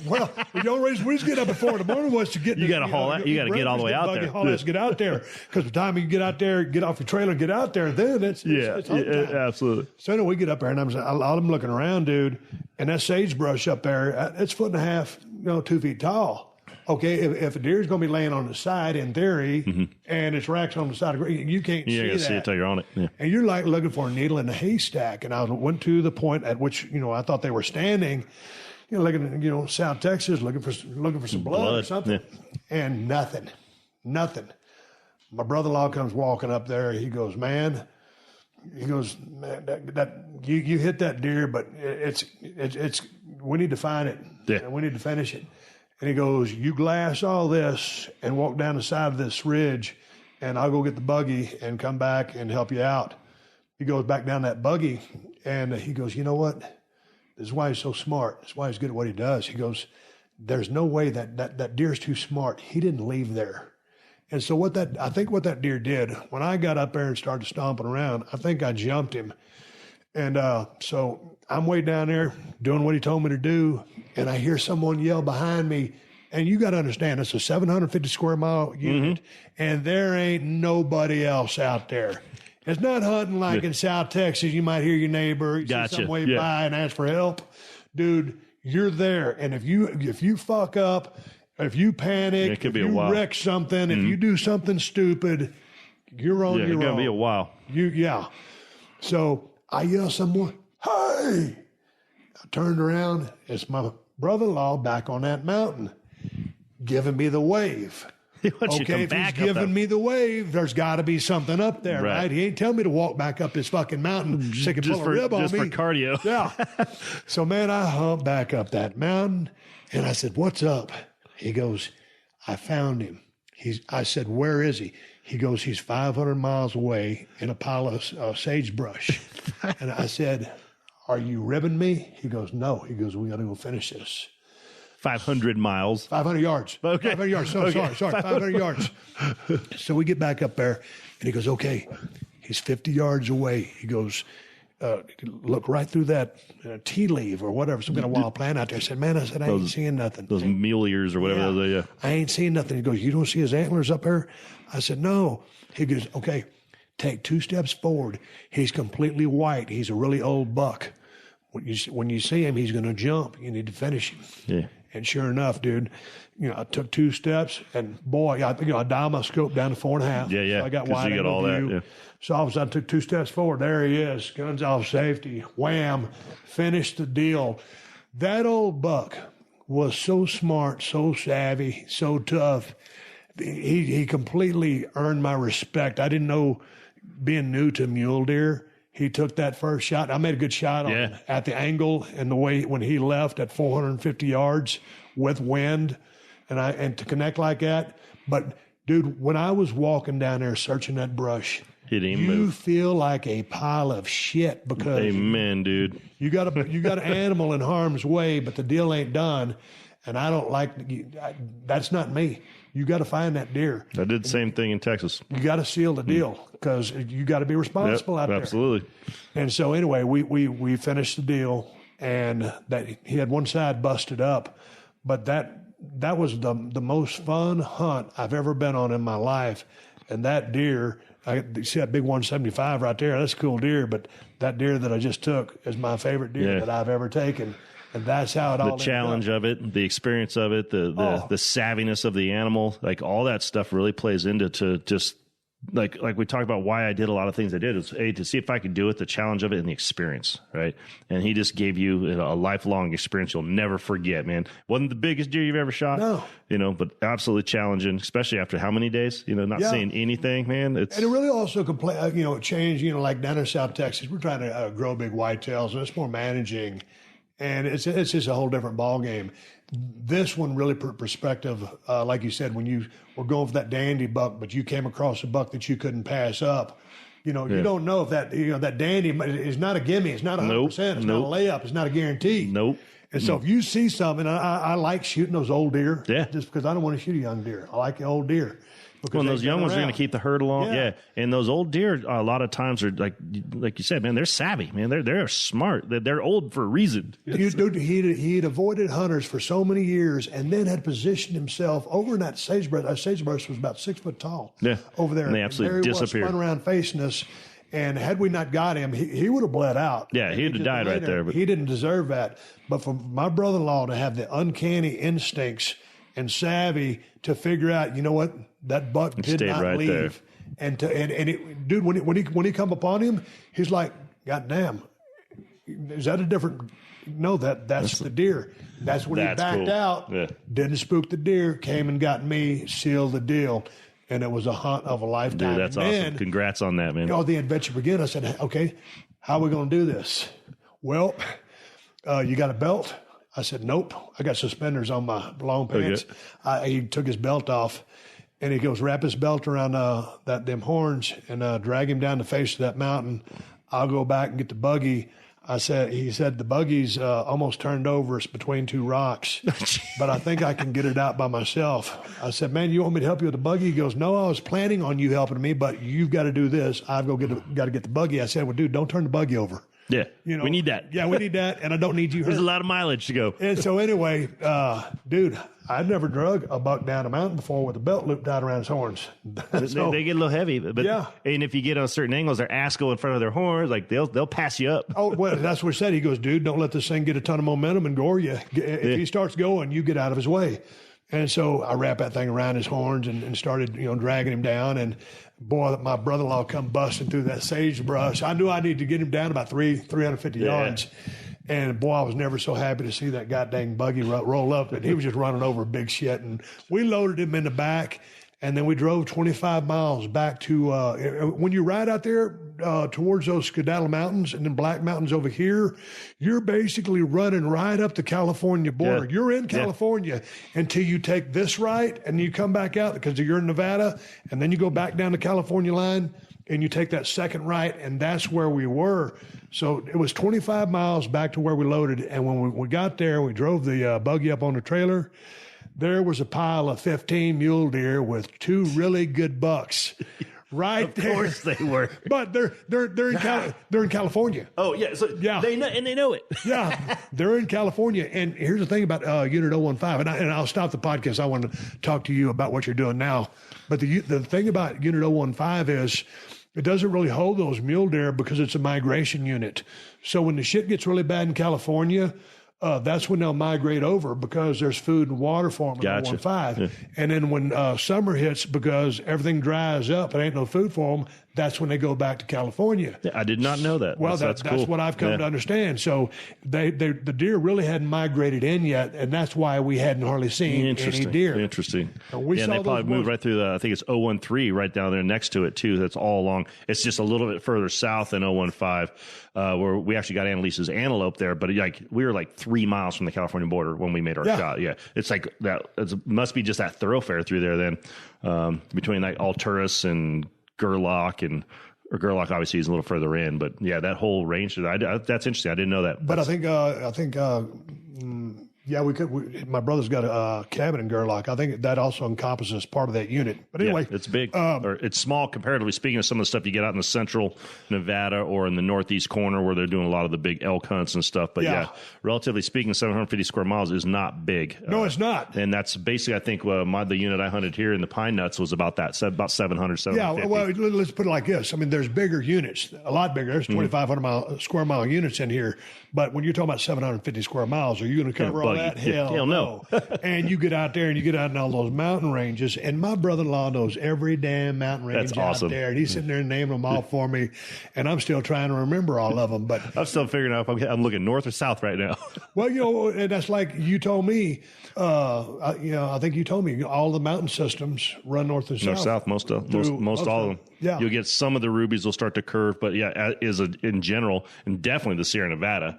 Well, the only reason we just get up at 4 in the morning was to get. You got to haul out. You got to get all the way out there. Get out there, because by the time you get out there, get off your trailer, and get out there, then it's absolutely. So anyway, we get up there, and I'm looking around, dude, and that sagebrush up there, it's 1.5 feet, 2 feet tall. Okay, if a deer's going to be laying on the side, in theory, and it's racks on the side, you can't see that. You see it till you're on it. Yeah. And you're like looking for a needle in a haystack. And I went to the point at which, I thought they were standing, looking at, South Texas, looking for some blood or something. Yeah. And nothing. My brother-in-law comes walking up there. He goes, man, that you hit that deer, but it's we need to find it. Yeah. And we need to finish it. And he goes, you glass all this and walk down the side of this ridge, and I'll go get the buggy and come back and help you out. He goes back down that buggy, and he goes, you know what? This is why he's so smart. This is why he's good at what he does. He goes, there's no way that deer's too smart. He didn't leave there. And so I think what that deer did, when I got up there and started stomping around, I think I jumped him. And so I'm way down there doing what he told me to do, and I hear someone yell behind me. And you got to understand, it's a 750 square mile unit, and there ain't nobody else out there. It's not hunting like in South Texas. You might hear your neighbor, see some way by and ask for help. Dude, you're there, and if you fuck up, if you panic, it could be if you wreck something, if you do something stupid, you're on your own. It's gonna be a while. So I yell some more, hey! I turned around. It's my brother-in-law back on that mountain giving me the wave. Okay, if he's giving me the wave, there's got to be something up there, right? He ain't telling me to walk back up this fucking mountain so he can pull a rib on me. Just for cardio. Yeah. So, man, I humped back up that mountain, and I said, what's up? He goes, I found him. I said, where is he? He goes, he's 500 miles away in a pile of sagebrush. And I said, are you ribbing me? He goes, no. He goes, we got to go finish this. 500 miles. 500 yards. Okay. 500 yards. Sorry. 500 yards. So we get back up there, and he goes, okay, he's 50 yards away. He goes, look right through that tea leaf or whatever, some kind of wild plant out there. I said, I ain't seeing nothing. Those mule ears or whatever. Yeah. I ain't seeing nothing. He goes, you don't see his antlers up there? I said, no. He goes, okay, take 2 steps forward. He's completely white. He's a really old buck. When you see him, he's going to jump. You need to finish him. Yeah. And sure enough, dude, I took 2 steps, and boy, I dialed my scope down to 4.5. Yeah. So I got wide angle view. That, yeah. So all of a sudden, I took 2 steps forward. There he is, guns off, safety, wham, finished the deal. That old buck was so smart, so savvy, so tough. He completely earned my respect. I didn't know, being new to mule deer, he took that first shot. I made a good shot on him at the angle and the way when he left at 450 yards with wind, and to connect like that. But dude, when I was walking down there searching that brush, you feel like a pile of shit because amen, dude. You got an animal in harm's way, but the deal ain't done. And I don't like that's not me. You got to find that deer. I did the same thing in Texas. You got to seal the deal because you got to be responsible out there. Absolutely. And so anyway, we finished the deal, and that he had one side busted up, but that was the most fun hunt I've ever been on in my life. And that deer, you see that big 175 right there? That's a cool deer, but that deer that I just took is my favorite deer that I've ever taken. And that's how it all ended up. The challenge of it, the experience of it, the savviness of the animal, like all that stuff really plays into just like we talked about why I did a lot of things I did. It's to see if I could do it, the challenge of it, and the experience, right? And he just gave you a lifelong experience you'll never forget, man. Wasn't the biggest deer you've ever shot, no, but absolutely challenging, especially after how many days, not seeing anything, man. And it really also could play, change, like down in South Texas, we're trying to grow big whitetails, and it's more managing. And it's just a whole different ball game. This one really perspective, like you said, when you were going for that dandy buck, but you came across a buck that you couldn't pass up. You don't know if that dandy is not a gimme. It's not 100%. It's not a layup. It's not a guarantee. Nope. And so if you see something, I like shooting those old deer. Yeah. Just because I don't want to shoot a young deer. I like the old deer. Well, those young ones are going to keep the herd along. Yeah. And those old deer, a lot of times are like you said, man, they're savvy, man. They're smart. They're old for a reason. Dude, he'd avoided hunters for so many years and then had positioned himself over in that sagebrush. That sagebrush was about 6 foot tall. Yeah. Over there. And they absolutely disappeared. Spun around facing us. And had we not got him, he would have bled out. Yeah, he'd have died right there. But he didn't deserve that. But for my brother-in-law to have the uncanny instincts and savvy to figure out, you know what, that buck did not right leave. There. Dude, when he come upon him, he's like, God damn, is that a different? No, that's the deer. That's when he backed out. Yeah. Didn't spook the deer. Came and got me. Sealed the deal. And it was a hunt of a lifetime. Dude, that's awesome. Congrats on that, man. The adventure began. I said, okay, how are we going to do this? Well, you got a belt? I said, nope. I got suspenders on my long pants. Okay. He took his belt off, and he goes, wrap his belt around them horns and drag him down the face of that mountain. I'll go back and get the buggy. He said, the buggy's almost turned over. It's between two rocks, but I think I can get it out by myself. I said, man, you want me to help you with the buggy? He goes, no, I was planning on you helping me, but you've got to do this. I've got to get the buggy. I said, well, dude, don't turn the buggy over. Yeah, we need that. Yeah, we need that, and I don't need you hurt. There's a lot of mileage to go. And so anyway, dude, I'd never drug a buck down a mountain before with a belt loop tied around his horns. So, they get a little heavy, but yeah. And if you get on certain angles, their ass go in front of their horns, like they'll pass you up. Oh, well, that's what he said. He goes, dude, don't let this thing get a ton of momentum and gore you. If he starts going, you get out of his way. And so I wrapped that thing around his horns and started, dragging him down. And boy, my brother-in-law come busting through that sagebrush. I knew I needed to get him down about 350 yards. And boy, I was never so happy to see that goddamn buggy roll up. And he was just running over big shit. And we loaded him in the back. And then we drove 25 miles back to, when you ride out there towards those Skedaddle Mountains and then Black Mountains over here, you're basically running right up the California border. Yeah. You're in California until you take this right and you come back out because you're in Nevada. And then you go back down the California line and you take that second right. And that's where we were. So it was 25 miles back to where we loaded. And when we got there, we drove the buggy up on the trailer. There was a pile of 15 mule deer with 2 really good bucks, right there. Of course they were, but they're in California. Oh yeah, so yeah, they know it. Yeah, they're in California. And here's the thing about Unit 015, and I'll stop the podcast. I want to talk to you about what you're doing now. But the thing about Unit 015 is it doesn't really hold those mule deer because it's a migration unit. So when the shit gets really bad in California. That's when they'll migrate over because there's food and water for them in 015. Yeah. And then when summer hits, because everything dries up, there ain't no food for them, that's when they go back to California. Yeah, I did not know that. Well, that's cool. What I've come to understand. So the deer really hadn't migrated in yet, and that's why we hadn't hardly seen any deer. Interesting. And they probably moved right through I think it's 013 right down there next to it, too. That's all along. It's just a little bit further south than 015, where we actually got Annalise's antelope there, but we were like 3 miles from the California border when we made our shot. Yeah, it's like that. It must be just that thoroughfare through there then, between like Alturas and Gerlach and or Gerlach obviously is a little further in, but yeah, that whole range. That's interesting. I didn't know that. But I think we could. My brother's got a cabin in Gerlach. I think that also encompasses part of that unit. But anyway, it's big, or it's small comparatively speaking of some of the stuff you get out in the central Nevada or in the northeast corner where they're doing a lot of the big elk hunts and stuff. But yeah relatively speaking, 750 square miles is not big. No, it's not. And that's basically, I think, the unit I hunted here in the Pine Nuts was about that, about 700, 750. Yeah, well, let's put it like this. I mean, there's bigger units, a lot bigger. There's 2,500 square mile units in here. But when you're talking about 750 square miles, are you going to cover all that? Hell no. And you get out there and you get out in all those mountain ranges. And my brother-in-law knows every damn mountain range out there. And he's sitting there naming them all for me. And I'm still trying to remember all of them. But I'm still figuring out if I'm looking north or south right now. Well, and that's like you told me. I think you told me all the mountain systems run north and south. North-south, most all of them. Yeah. You'll get some of the rubies will start to curve, but in general, and definitely the Sierra Nevada,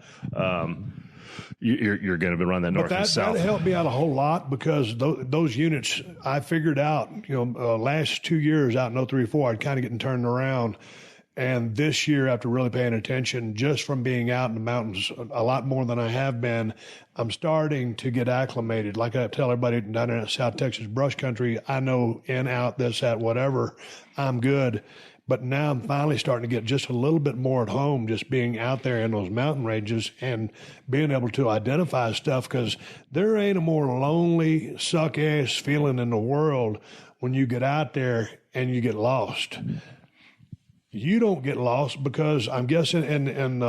you're going to run that north and south. That helped me out a whole lot because those units I figured out, last 2 years out in 034, I'd kind of getting turned around. And this year, after really paying attention, just from being out in the mountains a lot more than I have been, I'm starting to get acclimated. Like I tell everybody down in South Texas brush country, I know in, out, this, that, whatever, I'm good. But now I'm finally starting to get just a little bit more at home, just being out there in those mountain ranges and being able to identify stuff, because there ain't a more lonely, suck-ass feeling in the world when you get out there and you get lost. You don't get lost because I'm guessing in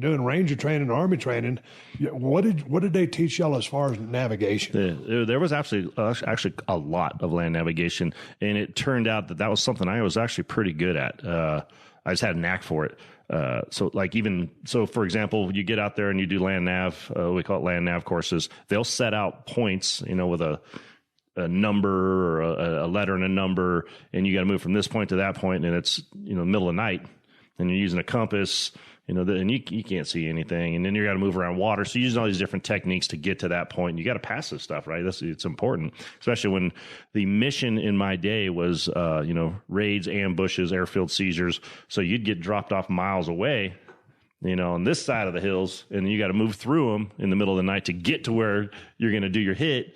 doing Ranger training, Army training, what did they teach y'all as far as navigation? There was actually a lot of land navigation, and it turned out that was something I was actually pretty good at. I just had a knack for it. So for example, you get out there and you do land nav, we call it land nav courses. They'll set out points, with a number or a letter and a number, and you got to move from this point to that point, and it's middle of the night, and you're using a compass, and you can't see anything, and then you got to move around water. So you're using all these different techniques to get to that point. And you got to pass this stuff, right? It's important, especially when the mission in my day was raids, ambushes, airfield seizures. So you'd get dropped off miles away, on this side of the hills, and you got to move through them in the middle of the night to get to where you're going to do your hit.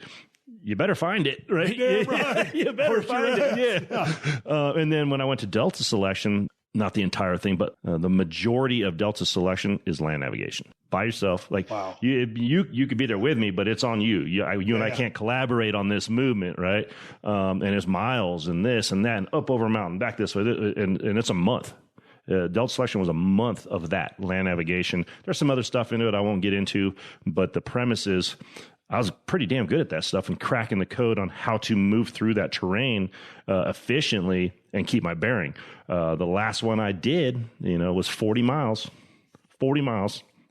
You better find it, right? Yeah, right. You better find it, yeah. And then when I went to Delta Selection, not the entire thing, but the majority of Delta Selection is land navigation by yourself. Like, wow. You could be there with me, but it's on you. You and I can't collaborate on this movement, right? And it's miles and this and that and up over a mountain, back this way, and it's a month. Delta Selection was a month of that land navigation. There's some other stuff into it I won't get into, but the premise is I was pretty damn good at that stuff and cracking the code on how to move through that terrain efficiently and keep my bearing. The last one I did, was 40 miles in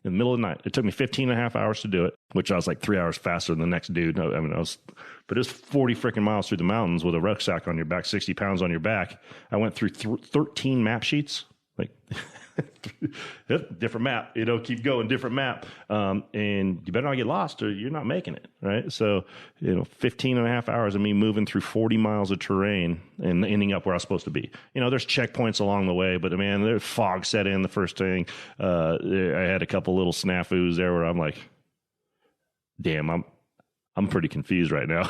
the middle of the night. It took me 15 and a half hours to do it, which I was like 3 hours faster than the next dude. But it was 40 freaking miles through the mountains with a rucksack on your back, 60 pounds on your back. I went through 13 map sheets. Different map, keep going, different map. And you better not get lost or you're not making it, right? So, 15 and a half hours of me moving through 40 miles of terrain and ending up where I was supposed to be. There's checkpoints along the way, but man, there's fog set in the first thing. I had a couple little snafus there where I'm like, damn, I'm pretty confused right now.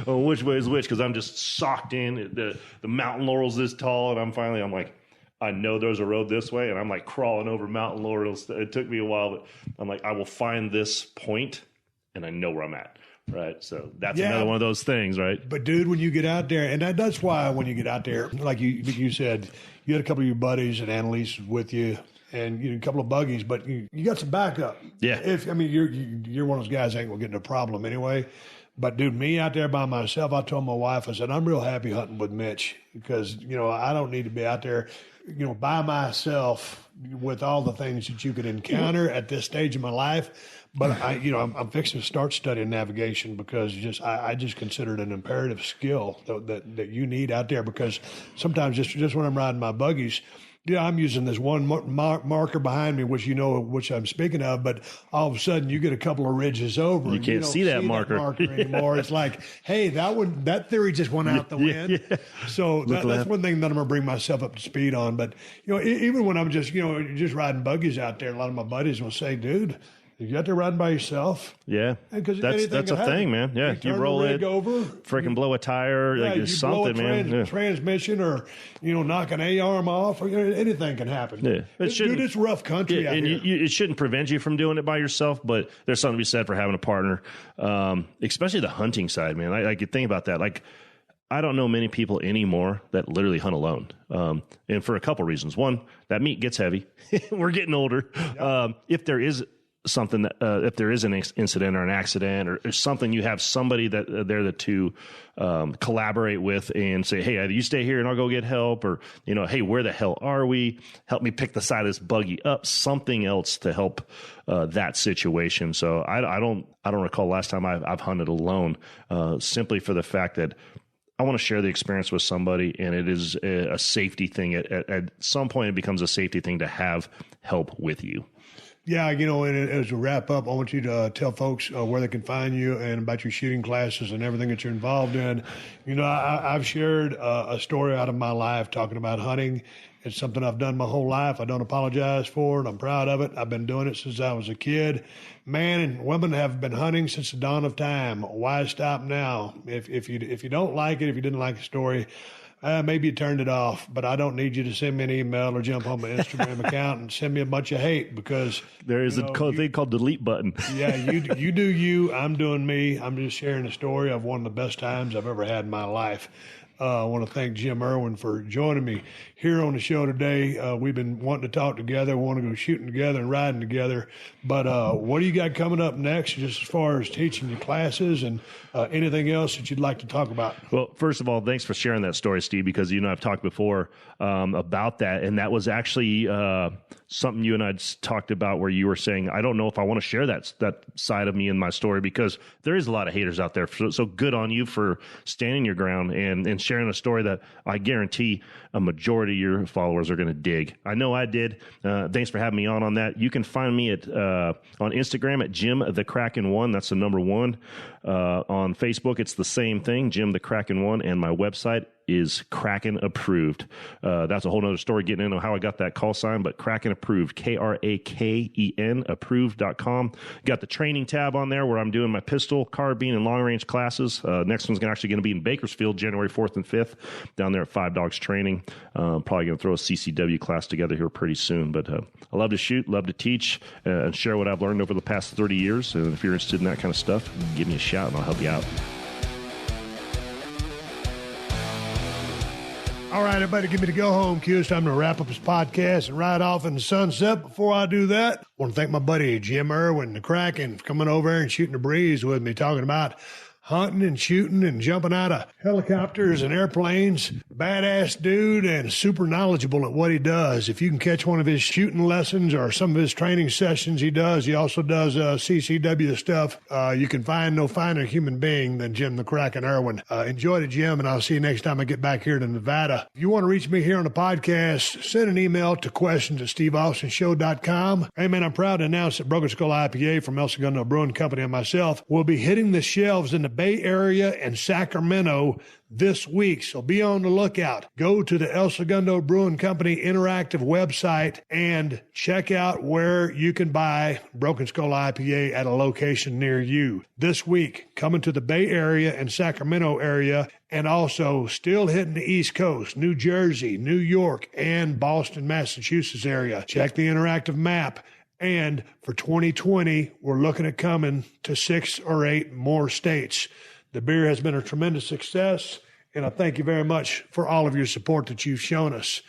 Which way is which? Because I'm just socked in. The mountain laurel's this tall, and I'm like, I know there's a road this way, and I'm like crawling over mountain laurels. It took me a while, but I'm like, I will find this point, and I know where I'm at, right? So that's another one of those things, right? But dude, when you get out there, and that's why when you get out there, like you said, you had a couple of your buddies and Annalise with you, and a couple of buggies, but you got some backup. Yeah. You're one of those guys that ain't gonna get in a problem anyway. But, dude, me out there by myself, I told my wife, I said, I'm real happy hunting with Mitch because, I don't need to be out there, by myself with all the things that you could encounter at this stage of my life. But, I'm fixing to start studying navigation because I just consider it an imperative skill that you need out there because sometimes just when I'm riding my buggies, Yeah, I'm using this one marker behind me, which I'm speaking of, but all of a sudden you get a couple of ridges over. You can't see that marker anymore. It's like, hey, that theory just went out the wind. Yeah. So that's one thing that I'm going to bring myself up to speed on. But, even when I'm just riding buggies out there, a lot of my buddies will say, dude, you got to ride by yourself. Yeah, that's a thing, man. Yeah, you roll it over, freaking blow a tire, like something, man. Transmission, or knock an A-arm off, or anything can happen. Yeah, it's rough country out here. It shouldn't prevent you from doing it by yourself, but there's something to be said for having a partner, especially the hunting side, man. I could think about that. Like, I don't know many people anymore that literally hunt alone, and for a couple reasons. One, that meat gets heavy. We're getting older. Yep. If there is something that if there is an incident or an accident or something, you have somebody that there to collaborate with and say, hey, either you stay here and I'll go get help, or hey, where the hell are we? Help me pick the side of this buggy up. Something else to help that situation. So I don't recall last time I've hunted alone, simply for the fact that I want to share the experience with somebody, and it is a safety thing. At some point, it becomes a safety thing to have help with you. Yeah, and as a wrap up, I want you to tell folks where they can find you and about your shooting classes and everything that you're involved in. I've shared a story out of my life talking about hunting. It's something I've done my whole life. I don't apologize for it. I'm proud of it. I've been doing it since I was a kid. Man and women have been hunting since the dawn of time. Why stop now? If you don't like it, if you didn't like the story, maybe you turned it off, but I don't need you to send me an email or jump on my Instagram account and send me a bunch of hate, because there is a thing called delete button. Yeah, you do you. I'm doing me. I'm just sharing a story of one of the best times I've ever had in my life. I want to thank Jim Erwin for joining me here on the show today. We've been wanting to talk together, want to go shooting together and riding together. But what do you got coming up next, just as far as teaching your classes and anything else that you'd like to talk about? Well, first of all, thanks for sharing that story, Steve, because I've talked before about that, and that was actually something you and I talked about, where you were saying, I don't know if I want to share that side of me in my story, because there is a lot of haters out there. So good on you for standing your ground and sharing a story that I guarantee a majority of your followers are going to dig. I know I did. Thanks for having me on that. You can find me on Instagram at Jim the Kraken 1. That's the number 1. On Facebook, it's the same thing, Jim the Kraken 1, and my website is Kraken Approved. That's a whole nother story, getting into how I got that call sign, but Kraken Approved, Kraken approved.com. Got the training tab on there where I'm doing my pistol, carbine, and long range classes. Next one's actually going to be in Bakersfield, January 4th and 5th, down there at 5 Dogs Training. Probably going to throw a CCW class together here pretty soon. But I love to shoot, love to teach, and share what I've learned over the past 30 years. And if you're interested in that kind of stuff, give me a shout and I'll help you out. All right, everybody, give me the go-home cue. It's time to wrap up this podcast and ride off in the sunset. Before I do that, I want to thank my buddy Jim Erwin, the Kraken, for coming over and shooting the breeze with me, talking about hunting and shooting and jumping out of helicopters and airplanes. Badass dude and super knowledgeable at what he does. If you can catch one of his shooting lessons or some of his training sessions he does, he also does CCW stuff. You can find no finer human being than Jim the Kraken Erwin. Enjoy it, Jim, and I'll see you next time I get back here to Nevada. If you want to reach me here on the podcast, send an email to questions@steveaustonshow.com. Hey, man, I'm proud to announce that Broken Skull IPA from El Segundo Brewing Company and myself will be hitting the shelves in the Bay Area and Sacramento this week, so be on the lookout. Go to the El Segundo Brewing Company interactive website and check out where you can buy Broken Skull IPA at a location near you. This week, coming to the Bay Area and Sacramento area, and also still hitting the East Coast, New Jersey, New York, and Boston, Massachusetts area. Check the interactive map. And for 2020, we're looking at coming to 6 or 8 more states. The beer has been a tremendous success, and I thank you very much for all of your support that you've shown us.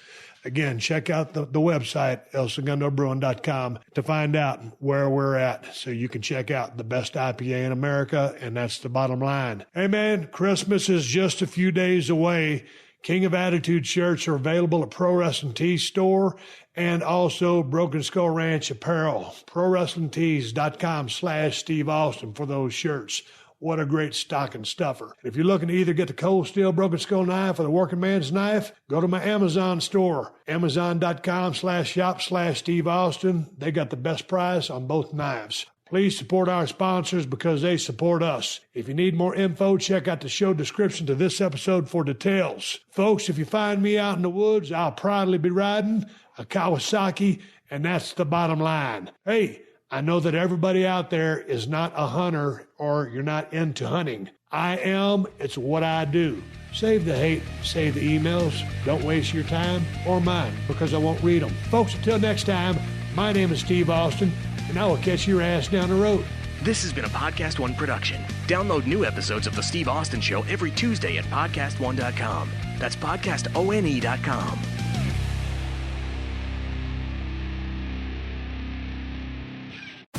Again, check out the website, elsegundobrewing.com, to find out where we're at, so you can check out the best IPA in America, and that's the bottom line. Hey, man, Christmas is just a few days away. King of Attitude shirts are available at Pro Wrestling Tees store and also Broken Skull Ranch apparel. ProWrestlingTees.com/Steve Austin for those shirts. what a great stocking stuffer. And if you're looking to either get the cold steel broken skull knife or the working man's knife, go to my Amazon store, amazon.com/shop/Steve Austin. They got the best price on both knives. Please support our sponsors because they support us. If you need more info, check out the show description to this episode for details. Folks, if you find me out in the woods, I'll proudly be riding a Kawasaki, and that's the bottom line. Hey, I know that everybody out there is not a hunter or you're not into hunting. I am. It's what I do. Save the hate, save the emails. Don't waste your time or mine because I won't read them. Folks, until next time, my name is Steve Austin, and I will catch your ass down the road. This has been a Podcast One production. Download new episodes of The Steve Austin Show every Tuesday at PodcastOne.com. That's PodcastOne.com.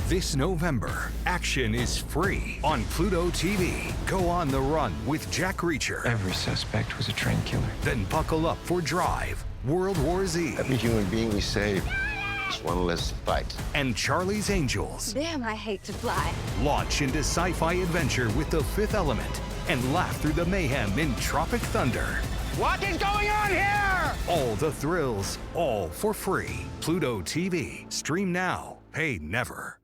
This November, action is free on Pluto TV. Go on the run with Jack Reacher. Every suspect was a train killer. Then buckle up for Drive, World War Z, Every human being we save is one less fight. and Charlie's Angels. Damn, I hate to fly. Launch into sci-fi adventure with The Fifth Element and laugh through the mayhem in Tropic Thunder. What is going on here? All the thrills, all for free. Pluto TV. Stream now, pay never.